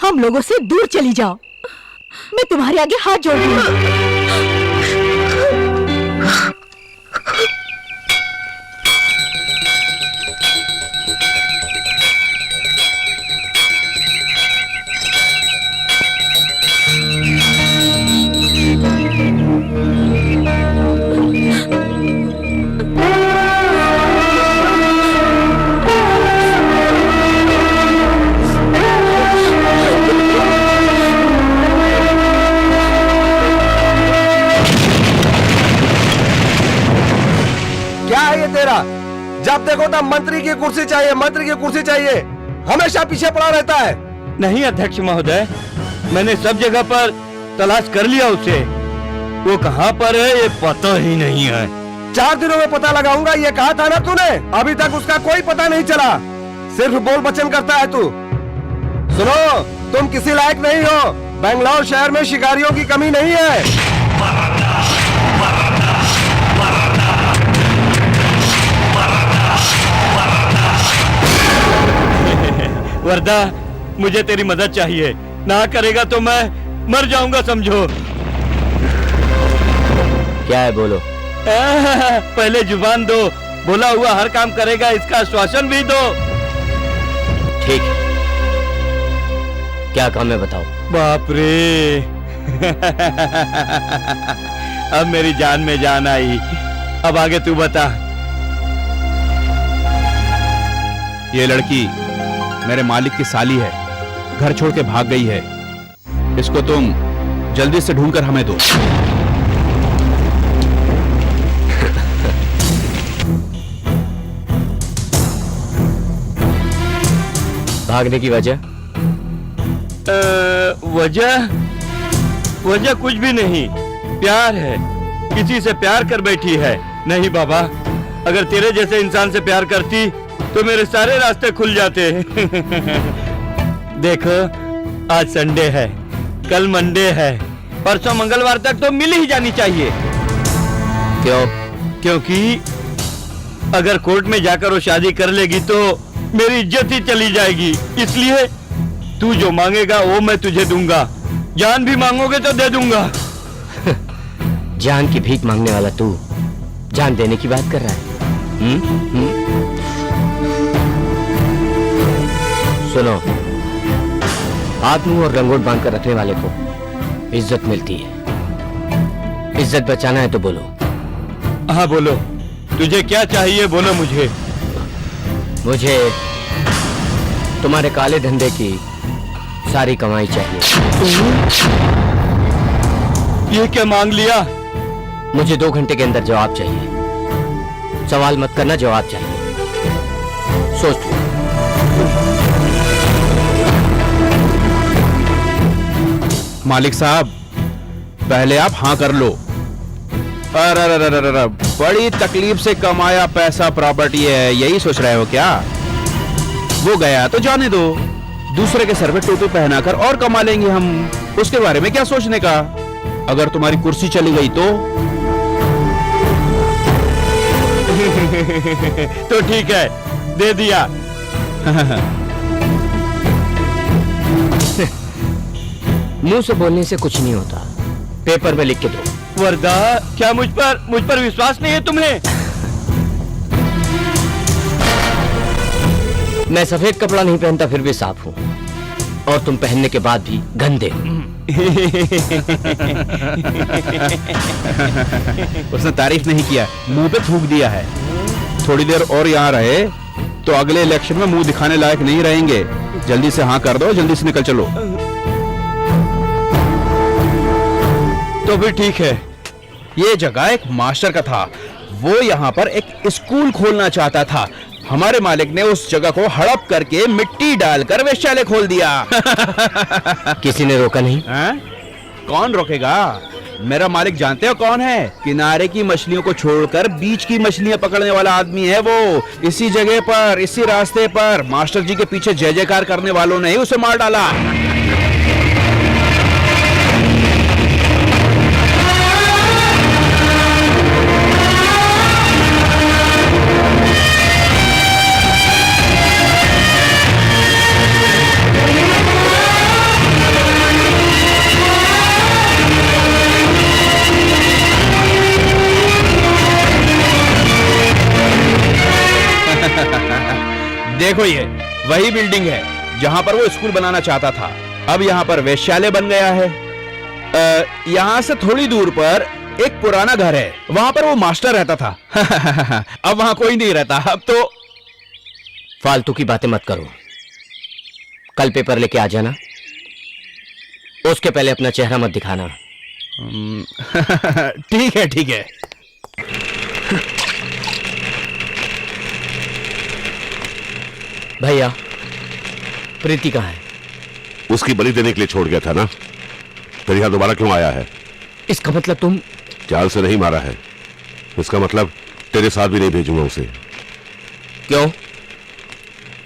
हम लोगों से दूर चली जाओ। मैं तुम्हारे आगे हाथ जोड़ रही हूँ। जब देखो तब मंत्री की कुर्सी चाहिए, मंत्री की कुर्सी चाहिए, हमेशा पीछे पड़ा रहता है। नहीं अध्यक्ष महोदय, मैंने सब जगह पर तलाश कर लिया उसे, वो कहाँ पर है ये पता ही नहीं है। 4 दिनों में पता लगाऊंगा ये कहा था ना तूने, अभी तक उसका कोई पता नहीं चला, सिर्फ बोल बचन करता है तू। सुनो, तुम किसी लायक नहीं हो, बेंगलौर शहर में शिकारियों की कमी नहीं है। वर्दा, मुझे तेरी मदद चाहिए, ना करेगा तो मैं मर जाऊंगा समझो। क्या है बोलो। पहले जुबान दो, बोला हुआ हर काम करेगा, इसका आश्वासन भी दो। ठीक है, क्या काम है बताओ। बाप रे अब मेरी जान में जान आई, अब आगे तू बता। ये लड़की मेरे मालिक की साली है, घर छोड़ के भाग गई है। इसको तुम जल्दी से ढूंढकर हमें दो। भागने की वजह? वजह कुछ भी नहीं, प्यार है। किसी से प्यार कर बैठी है। नहीं बाबा, अगर तेरे जैसे इंसान से प्यार करती तो मेरे सारे रास्ते खुल जाते। देखो, आज संडे है, कल मंडे है, परसों मंगलवार तक तो मिल ही जानी चाहिए। क्यों? क्योंकि अगर कोर्ट में जाकर वो शादी कर लेगी तो मेरी इज्जत ही चली जाएगी। इसलिए तू जो मांगेगा वो मैं तुझे दूंगा। जान भी मांगोगे तो दे दूंगा। जान की भीख मांगने वाला तू जान देने की बात कर रहा है? सुनो, हाथ मुंह और रंगोट बांध कर रखने वाले को इज्जत मिलती है। इज्जत बचाना है तो बोलो। हाँ बोलो, तुझे क्या चाहिए बोलो मुझे। मुझे तुम्हारे काले धंधे की सारी कमाई चाहिए। ये क्या मांग लिया? मुझे 2 घंटे के अंदर जवाब चाहिए। सवाल मत करना, जवाब चाहिए। सोच लो। मालिक साहब, पहले आप हाँ कर लो। अरे बड़ी तकलीफ से कमाया पैसा प्रॉपर्टी है, यही सोच रहे हो क्या? वो गया तो जाने दो, दूसरे के सर पे टोपी पहनाकर और कमा लेंगे हम। उसके बारे में क्या सोचने का? अगर तुम्हारी कुर्सी चली गई तो तो ठीक है, दे दिया। मुंह से बोलने से कुछ नहीं होता, पेपर में लिख के दो। वरदा, क्या मुझ पर विश्वास नहीं है तुम्हें? मैं सफेद कपड़ा नहीं पहनता फिर भी साफ हूँ, और तुम पहनने के बाद भी गंदे हो। उसने तारीफ नहीं किया, मुंह पे थूक दिया है। थोड़ी देर और यहाँ रहे तो अगले इलेक्शन में मुंह दिखाने लायक नहीं रहेंगे। जल्दी से हाँ कर दो, जल्दी से निकल चलो। तो भी ठीक है। ये जगह एक मास्टर का था, वो यहाँ पर एक स्कूल खोलना चाहता था। हमारे मालिक ने उस जगह को हड़प करके मिट्टी डालकर वेश्यालय खोल दिया। किसी ने रोका नहीं? कौन रोकेगा? मेरा मालिक जानते हो कौन है? किनारे की मछलियों को छोड़कर बीच की मछलियां पकड़ने वाला आदमी है वो। इसी जगह पर, इसी रास्ते पर मास्टर जी के पीछे जय जयकार करने वालों ने ही उसे मार डाला। देखो, ये वही बिल्डिंग है जहां पर वो स्कूल बनाना चाहता था। अब यहाँ पर वेश्यालय बन गया है। यहाँ से थोड़ी दूर पर एक पुराना घर है, वहां पर वो मास्टर रहता था। अब वहां कोई नहीं रहता। अब तो फालतू की बातें मत करो। कल पेपर लेके आ जाना, उसके पहले अपना चेहरा मत दिखाना। ठीक है, ठीक है। भैया, प्रीति कहाँ है? उसकी बलि देने के लिए छोड़ गया था ना, फिर यहां दोबारा क्यों आया है? इसका मतलब तुम चाल से नहीं मारा है, इसका मतलब तेरे साथ भी नहीं भेजूंगा उसे। क्यों?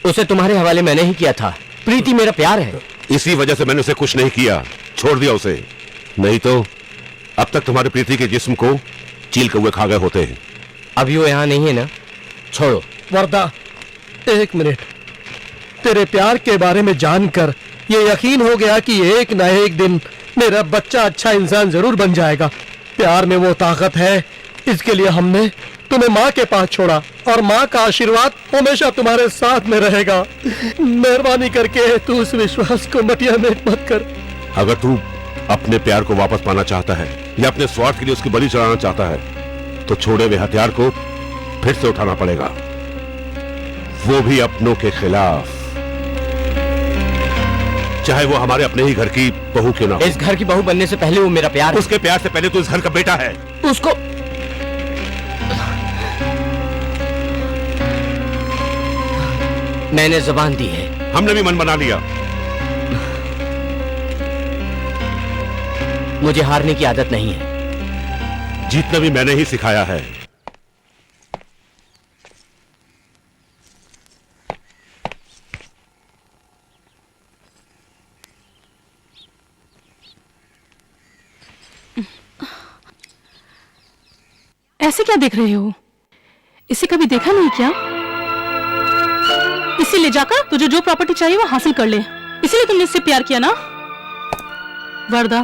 उसे तुम्हारे हवाले मैंने ही किया था। प्रीति मेरा प्यार है। इसी वजह से मैंने उसे कुछ नहीं किया, छोड़ दिया उसे। नहीं तो अब तक तुम्हारी प्रीति के जिस्म को चील कौवे खा गए होते हैं। अभी वो यहाँ नहीं है ना, छोड़ो। वरदा, 1 मिनट। तेरे प्यार के बारे में जानकर ये यकीन हो गया कि एक न एक दिन मेरा बच्चा अच्छा इंसान जरूर बन जाएगा। प्यार में वो ताकत है, इसके लिए हमने तुम्हें माँ के पास छोड़ा, और माँ का आशीर्वाद हमेशा तुम्हारे साथ में रहेगा। मेहरबानी करके तू उस विश्वास को मटिया मत कर। अगर तू अपने प्यार को वापस पाना चाहता है या अपने स्वार्थ के लिए उसकी बलि चढ़ाना चाहता है तो छोड़े हुए हथियार को फिर से उठाना पड़ेगा। वो भी अपनों के खिलाफ, चाहे वो हमारे अपने ही घर की बहू क्यों ना हो। इस घर की बहू बनने से पहले वो मेरा प्यार है। उसके प्यार से पहले तो इस घर का बेटा है। उसको मैंने जुबान दी है। हमने भी मन बना लिया। मुझे हारने की आदत नहीं है। जीतना भी मैंने ही सिखाया है। ऐसे क्या देख रहे हो? इसे कभी देखा नहीं क्या? इसे ले जाकर तुझे जो प्रॉपर्टी चाहिए वो हासिल कर ले। इसीलिए तुमने इससे प्यार किया ना? वर्दा,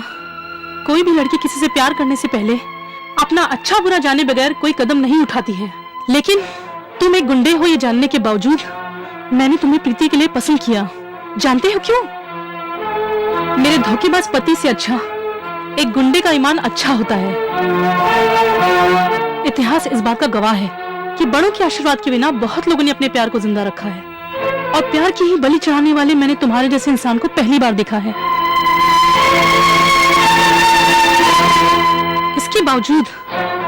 कोई भी लड़की किसी से प्यार करने से पहले अपना अच्छा बुरा जाने बगैर कोई कदम नहीं उठाती है। लेकिन तुम एक गुंडे हो ये जानने के बावजूद मैंने तुम्हें प्रीति के लिए पसंद किया। जानते हो क्यों? मेरे धोखेबाज पति से अच्छा एक गुंडे का ईमान अच्छा होता है। इतिहास इस बात का गवाह है कि बड़ों के आशीर्वाद के बिना बहुत लोगों ने अपने प्यार को जिंदा रखा है, और प्यार की ही बलि चढ़ाने वाले मैंने तुम्हारे जैसे इंसान को पहली बार देखा है। इसके बावजूद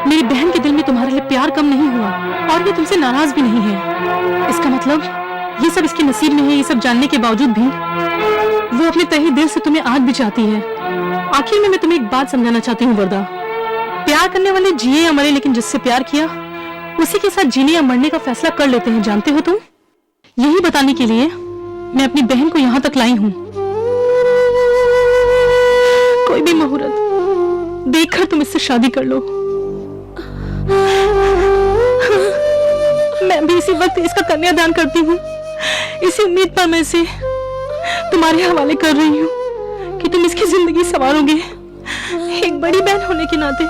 मेरी बहन के दिल में तुम्हारे लिए प्यार कम नहीं हुआ, और ये तुमसे नाराज भी नहीं है। इसका मतलब ये सब इसके नसीब में है। ये सब जानने के बावजूद भी वो अपने तहे दिल से तुम्हें आज भी चाहती है। आखिर में मैं तुम्हें एक बात समझाना चाहती हूँ वर्दा, प्यार करने वाले जिए या मरे, लेकिन जिससे प्यार किया उसी के साथ जीने या मरने का फैसला कर लेते हैं। जानते हो तुम? यही बताने के लिए मैं अपनी बहन को यहाँ तक लाई हूँ। कोई भी मुहूर्त देखकर तुम इससे शादी कर लो। मैं भी इसी वक्त इसका कन्यादान करती हूँ। इसी उम्मीद पर मैं इसे तुम्हारे हवाले कर रही हूँ कि तुम इसकी जिंदगी संवारोगे, एक बड़ी बहन होने के नाते।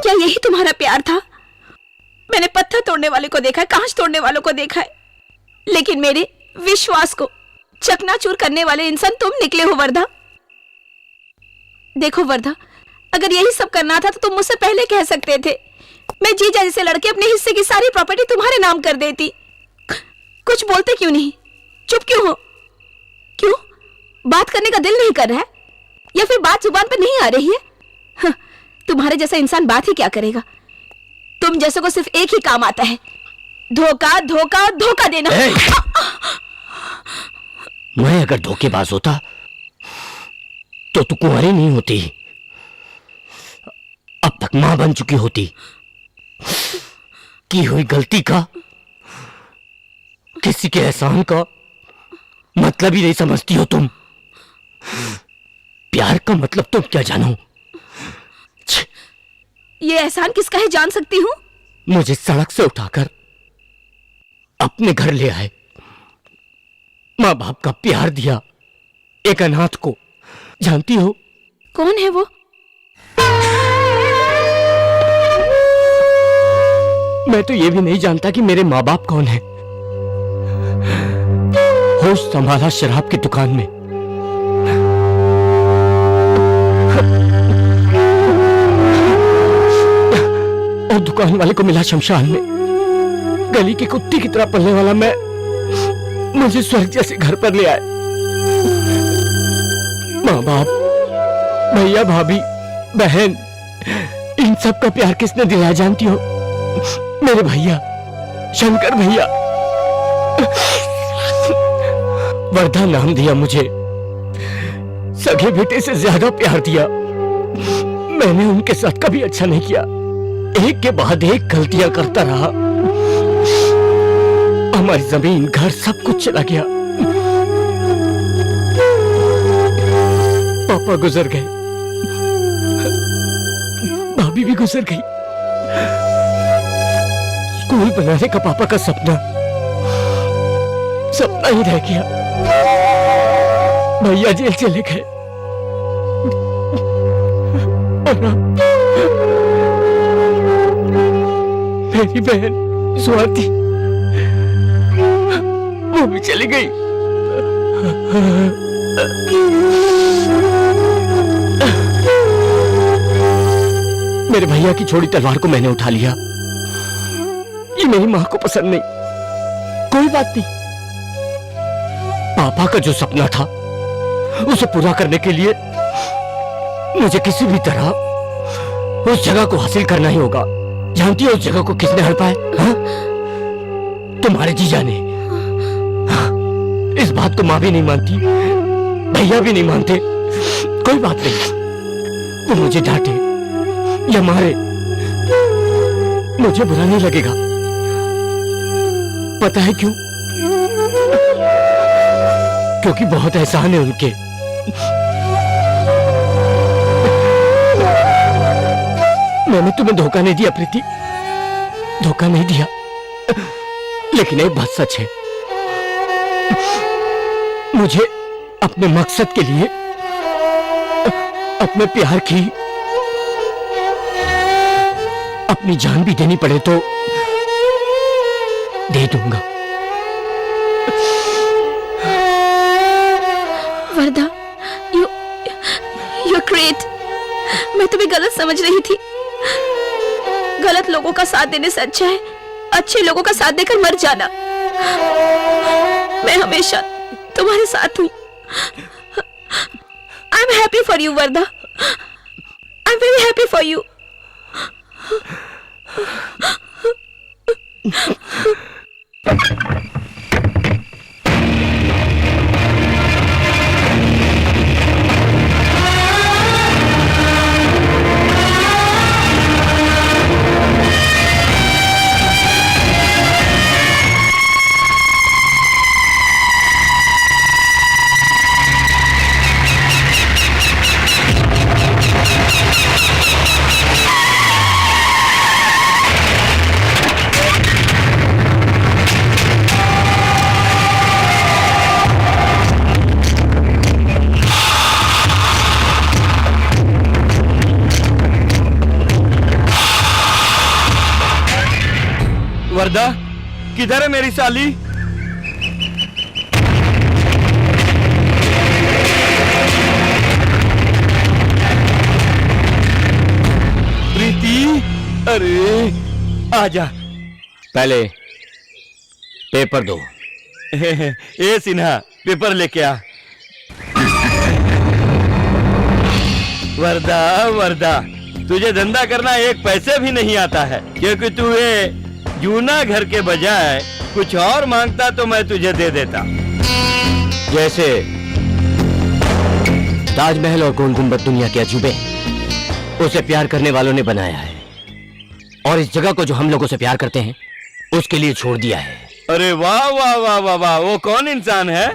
क्या यही तुम्हारा प्यार था? मैंने पत्थर तोड़ने वाले को देखा है, कांच तोड़ने वालों को देखा है, लेकिन मेरे विश्वास को चकनाचूर करने वाले इंसान तुम निकले हो वर्धा। देखो वर्धा, अगर यही सब करना था तो तुम मुझसे पहले कह सकते थे। मैं जीजा जैसे लड़के अपने हिस्से की सारी प्रॉपर्टी तुम्हारे नाम कर देती। कुछ बोलते क्यों नहीं? चुप क्यों हो? क्यों? बात करने का दिल नहीं कर रहा है, या फिर बात जुबान पर नहीं आ रही है? हाँ, तुम्हारे जैसा इंसान बात ही क्या करेगा? तुम जैसे को सिर्फ एक ही काम आता है, धोखा धोखा और धोखा देना। मैं अगर धोखेबाज होता तो तू कुंवारी नहीं होती, अब तक मां बन चुकी होती। की हुई गलती का, किसी के एहसान का मतलब ही नहीं समझती हो तुम। प्यार का मतलब तुम क्या जानो? ये एहसान किसका है जान सकती हूँ? मुझे सड़क से उठाकर अपने घर ले आए, माँ बाप का प्यार दिया एक अनाथ को। जानती हो कौन है वो? मैं तो ये भी नहीं जानता कि मेरे माँ बाप कौन है। होश संभाला शराब की दुकान में, और दुकान वाले को मिला शमशान में। गली की कुत्ती की तरह पलने वाला मैं मुझे स्वर्ग जैसे घर पर ले आए। माँ बाप, भैया भाभी, बहन, इन सब का प्यार किसने दिलाया जानती हो? मेरे भैया, शंकर भैया। वर्धा नाम दिया मुझे, सगे बेटे से ज्यादा प्यार दिया। मैंने उनके साथ कभी अच्छा नहीं किया, एक के बाद एक गलतियां करता रहा। हमारी जमीन, घर, सब कुछ चला गया। पापा गुजर गए, भाभी भी गुजर गई। स्कूल बनाने का पापा का सपना ही रह गया। भैया जेल चले गए, और मेरी बहन स्वाति वो भी चली गई। मेरे भैया की छोड़ी तलवार को मैंने उठा लिया। ये मेरी मां को पसंद नहीं, कोई बात नहीं। पापा का जो सपना था उसे पूरा करने के लिए मुझे किसी भी तरह उस जगह को हासिल करना ही होगा। जानती हो उस जगह को किसने हड़पा है? हाँ? तुम्हारे जीजा ने। हाँ, इस बात को माँ भी नहीं मानती, भैया भी नहीं मानते। कोई बात नहीं, वो मुझे डांटे या मारे मुझे बुरा नहीं लगेगा। पता है क्यों? क्योंकि बहुत एहसान है उनके। मैंने तुम्हें धोखा नहीं दिया प्रीति, धोखा नहीं दिया। लेकिन एक बात सच है, मुझे अपने मकसद के लिए अपने प्यार की अपनी जान भी देनी पड़े तो दे दूंगा। Wardha, you're great। मैं तुम्हें गलत समझ रही थी। गलत लोगों का साथ देने से अच्छा है अच्छे लोगों का साथ देकर मर जाना। मैं हमेशा तुम्हारे साथ हूँ। I am happy for you Varda. I am very happy for you. Varda, किधर है मेरी साली? प्रीति, अरे आजा। पहले पेपर दो। ए सिन्हा, पेपर लेके आ। वर्दा, वर्दा, तुझे धंधा करना एक पैसे भी नहीं आता है, क्योंकि तू ये जूना घर के बजाय कुछ और मांगता तो मैं तुझे दे देता। जैसे ताजमहल और गोल गुंबद दुनिया के अजूबे उसे प्यार करने वालों ने बनाया है, और इस जगह को जो हम लोगों से प्यार करते हैं उसके लिए छोड़ दिया है। अरे वाह वाह वाह वाह वाह, वो कौन इंसान है?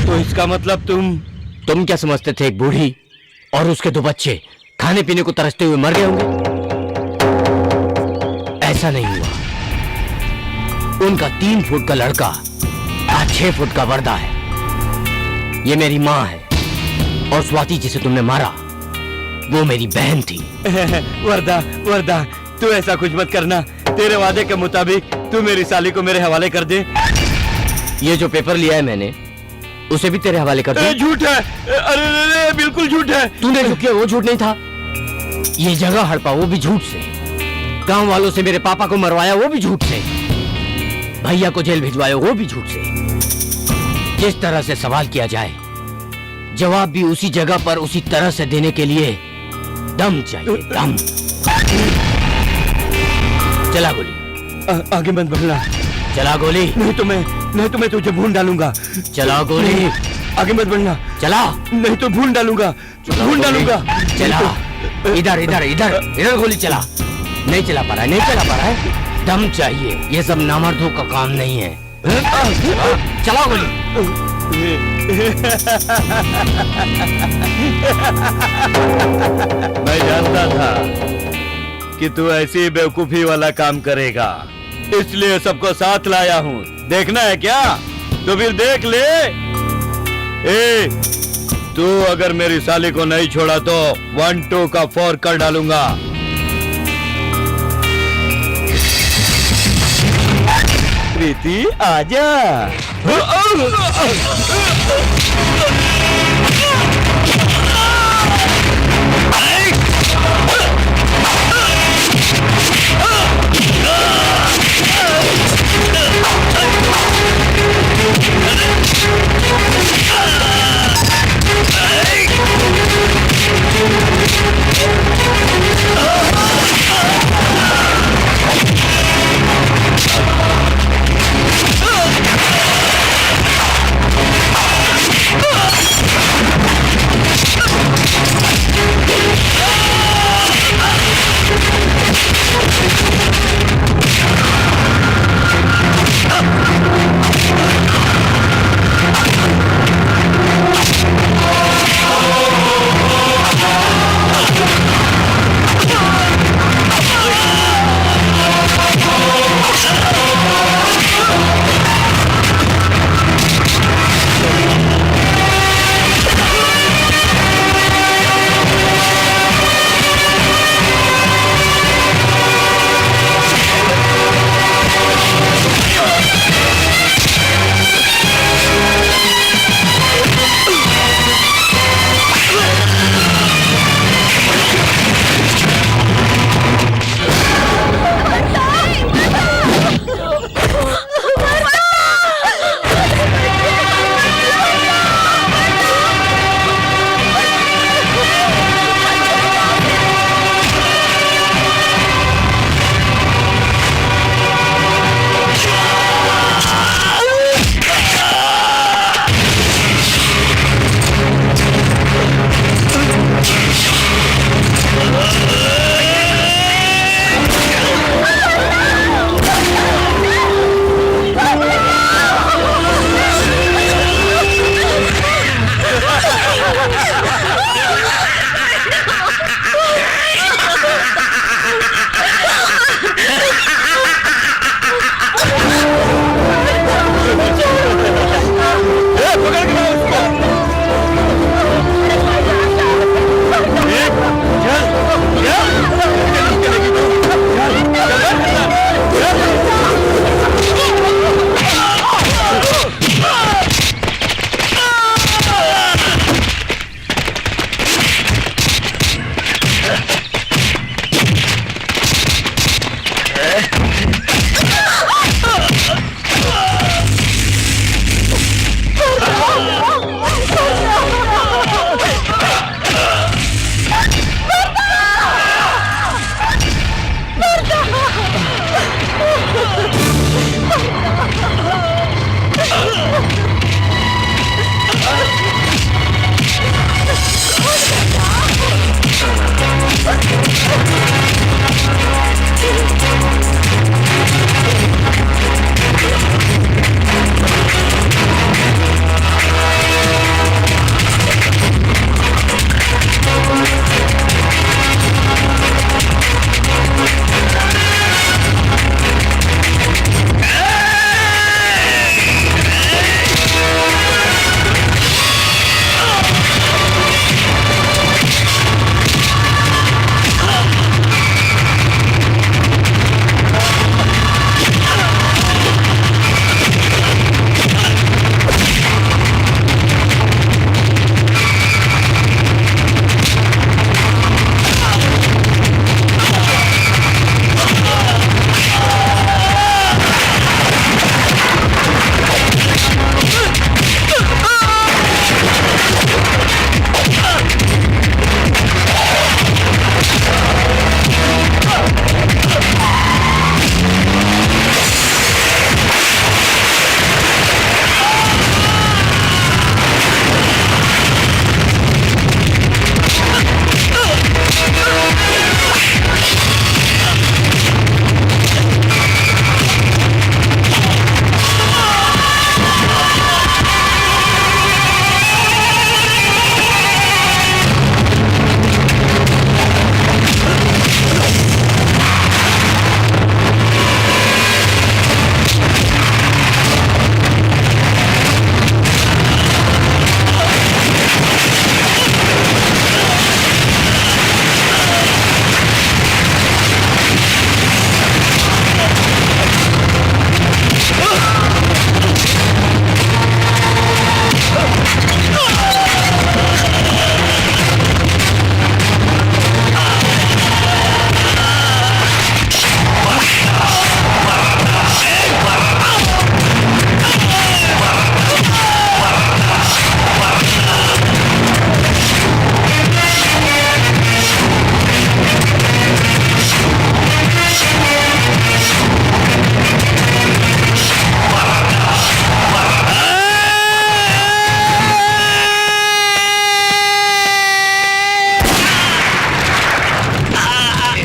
तो इसका मतलब तुम क्या समझते थे? एक बूढ़ी और उसके 2 बच्चे खाने पीने को तरसते हुए मर गए होंगे? ऐसा नहीं हुआ। उनका 3 फुट का लड़का आज 6 फुट का वर्दा है। ये मेरी माँ है, और स्वाति जिसे तुमने मारा वो मेरी बहन थी। वर्दा, वर्दा, तू ऐसा कुछ मत करना। तेरे वादे के मुताबिक तू मेरी साली को मेरे हवाले कर दे। ये जो पेपर लिया है मैंने उसे भी तेरे हवाले कर दे। झूठ है। अरे बिल्कुल झूठ है। तूने जो किया वो झूठ नहीं था। ये जगह हड़पा वो भी झूठ से। गांव वालों से मेरे पापा को मरवाया वो भी झूठ से। भैया को जेल भिजवाया वो भी झूठ से। जिस तरह से सवाल किया जाए जवाब भी उसी जगह पर उसी तरह से देने के लिए दम चाहिए, दम। चला गोली। आगे मत बढ़ना। चला गोली। नहीं तो मैं तुझे भून डालूंगा। चला गोली। आगे मत बढ़ना। चला। नहीं तो भून डालूंगा, भून डालूंगा। चला। इधर इधर इधर इधर गोली चला। नहीं चला पा रहा है, नहीं चला पा रहा है। दम चाहिए, ये सब नामर्दों का काम नहीं है। चला गोली। मैं जानता था कि तू ऐसी बेवकूफी वाला काम करेगा, इसलिए सबको साथ लाया हूँ। देखना है क्या? तो फिर देख ले। ए, तू अगर मेरी साली को नहीं छोड़ा तो 1-2 का 4 कर डालूंगा। प्रीति आजा।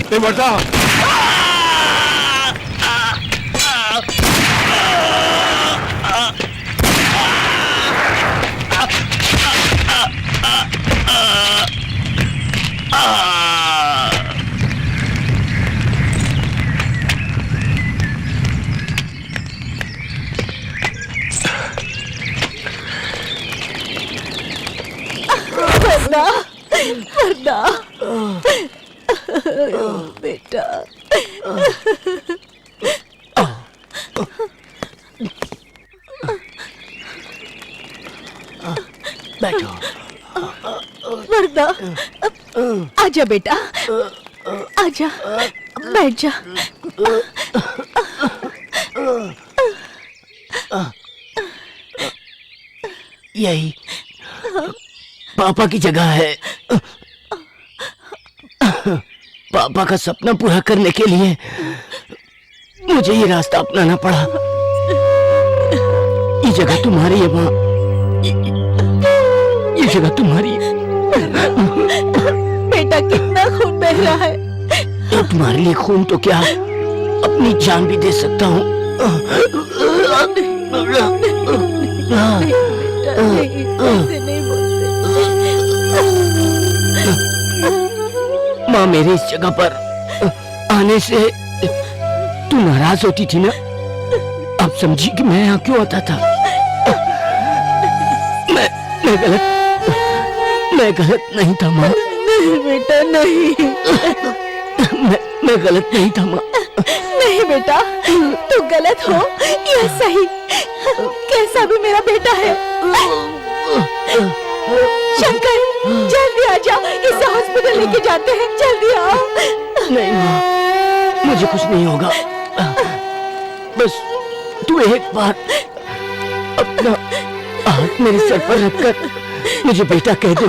ए मरता वरना वरना बेटा बैठो। वरना आजा बेटा आजा बैठ जा। यही पापा की जगह है। पापा का सपना पूरा करने के लिए मुझे ये रास्ता अपनाना पड़ा। ये जगह तुम्हारी है माँ, ये जगह तुम्हारी है। बेटा कितना खून बह रहा है। तुम्हारे लिए खून तो क्या, अपनी जान भी दे सकता हूँ। ऐसे नहीं बोलते। माँ, मेरे इस जगह पर आने से तू नाराज होती थी ना। अब समझी कि मैं यहाँ क्यों आता था। मैं गलत नहीं था माँ। नहीं बेटा नहीं। मैं गलत नहीं था माँ। नहीं बेटा, तू गलत हो या सही, कैसा भी मेरा बेटा है। शंकर, जल्दी आ जा, इसे हॉस्पिटल लेके जाते हैं। जल्दी आओ। नहीं माँ, मुझे कुछ नहीं होगा। बस तू एक बार अपना हाथ मेरे सर पर रखकर मुझे बेटा कह दे।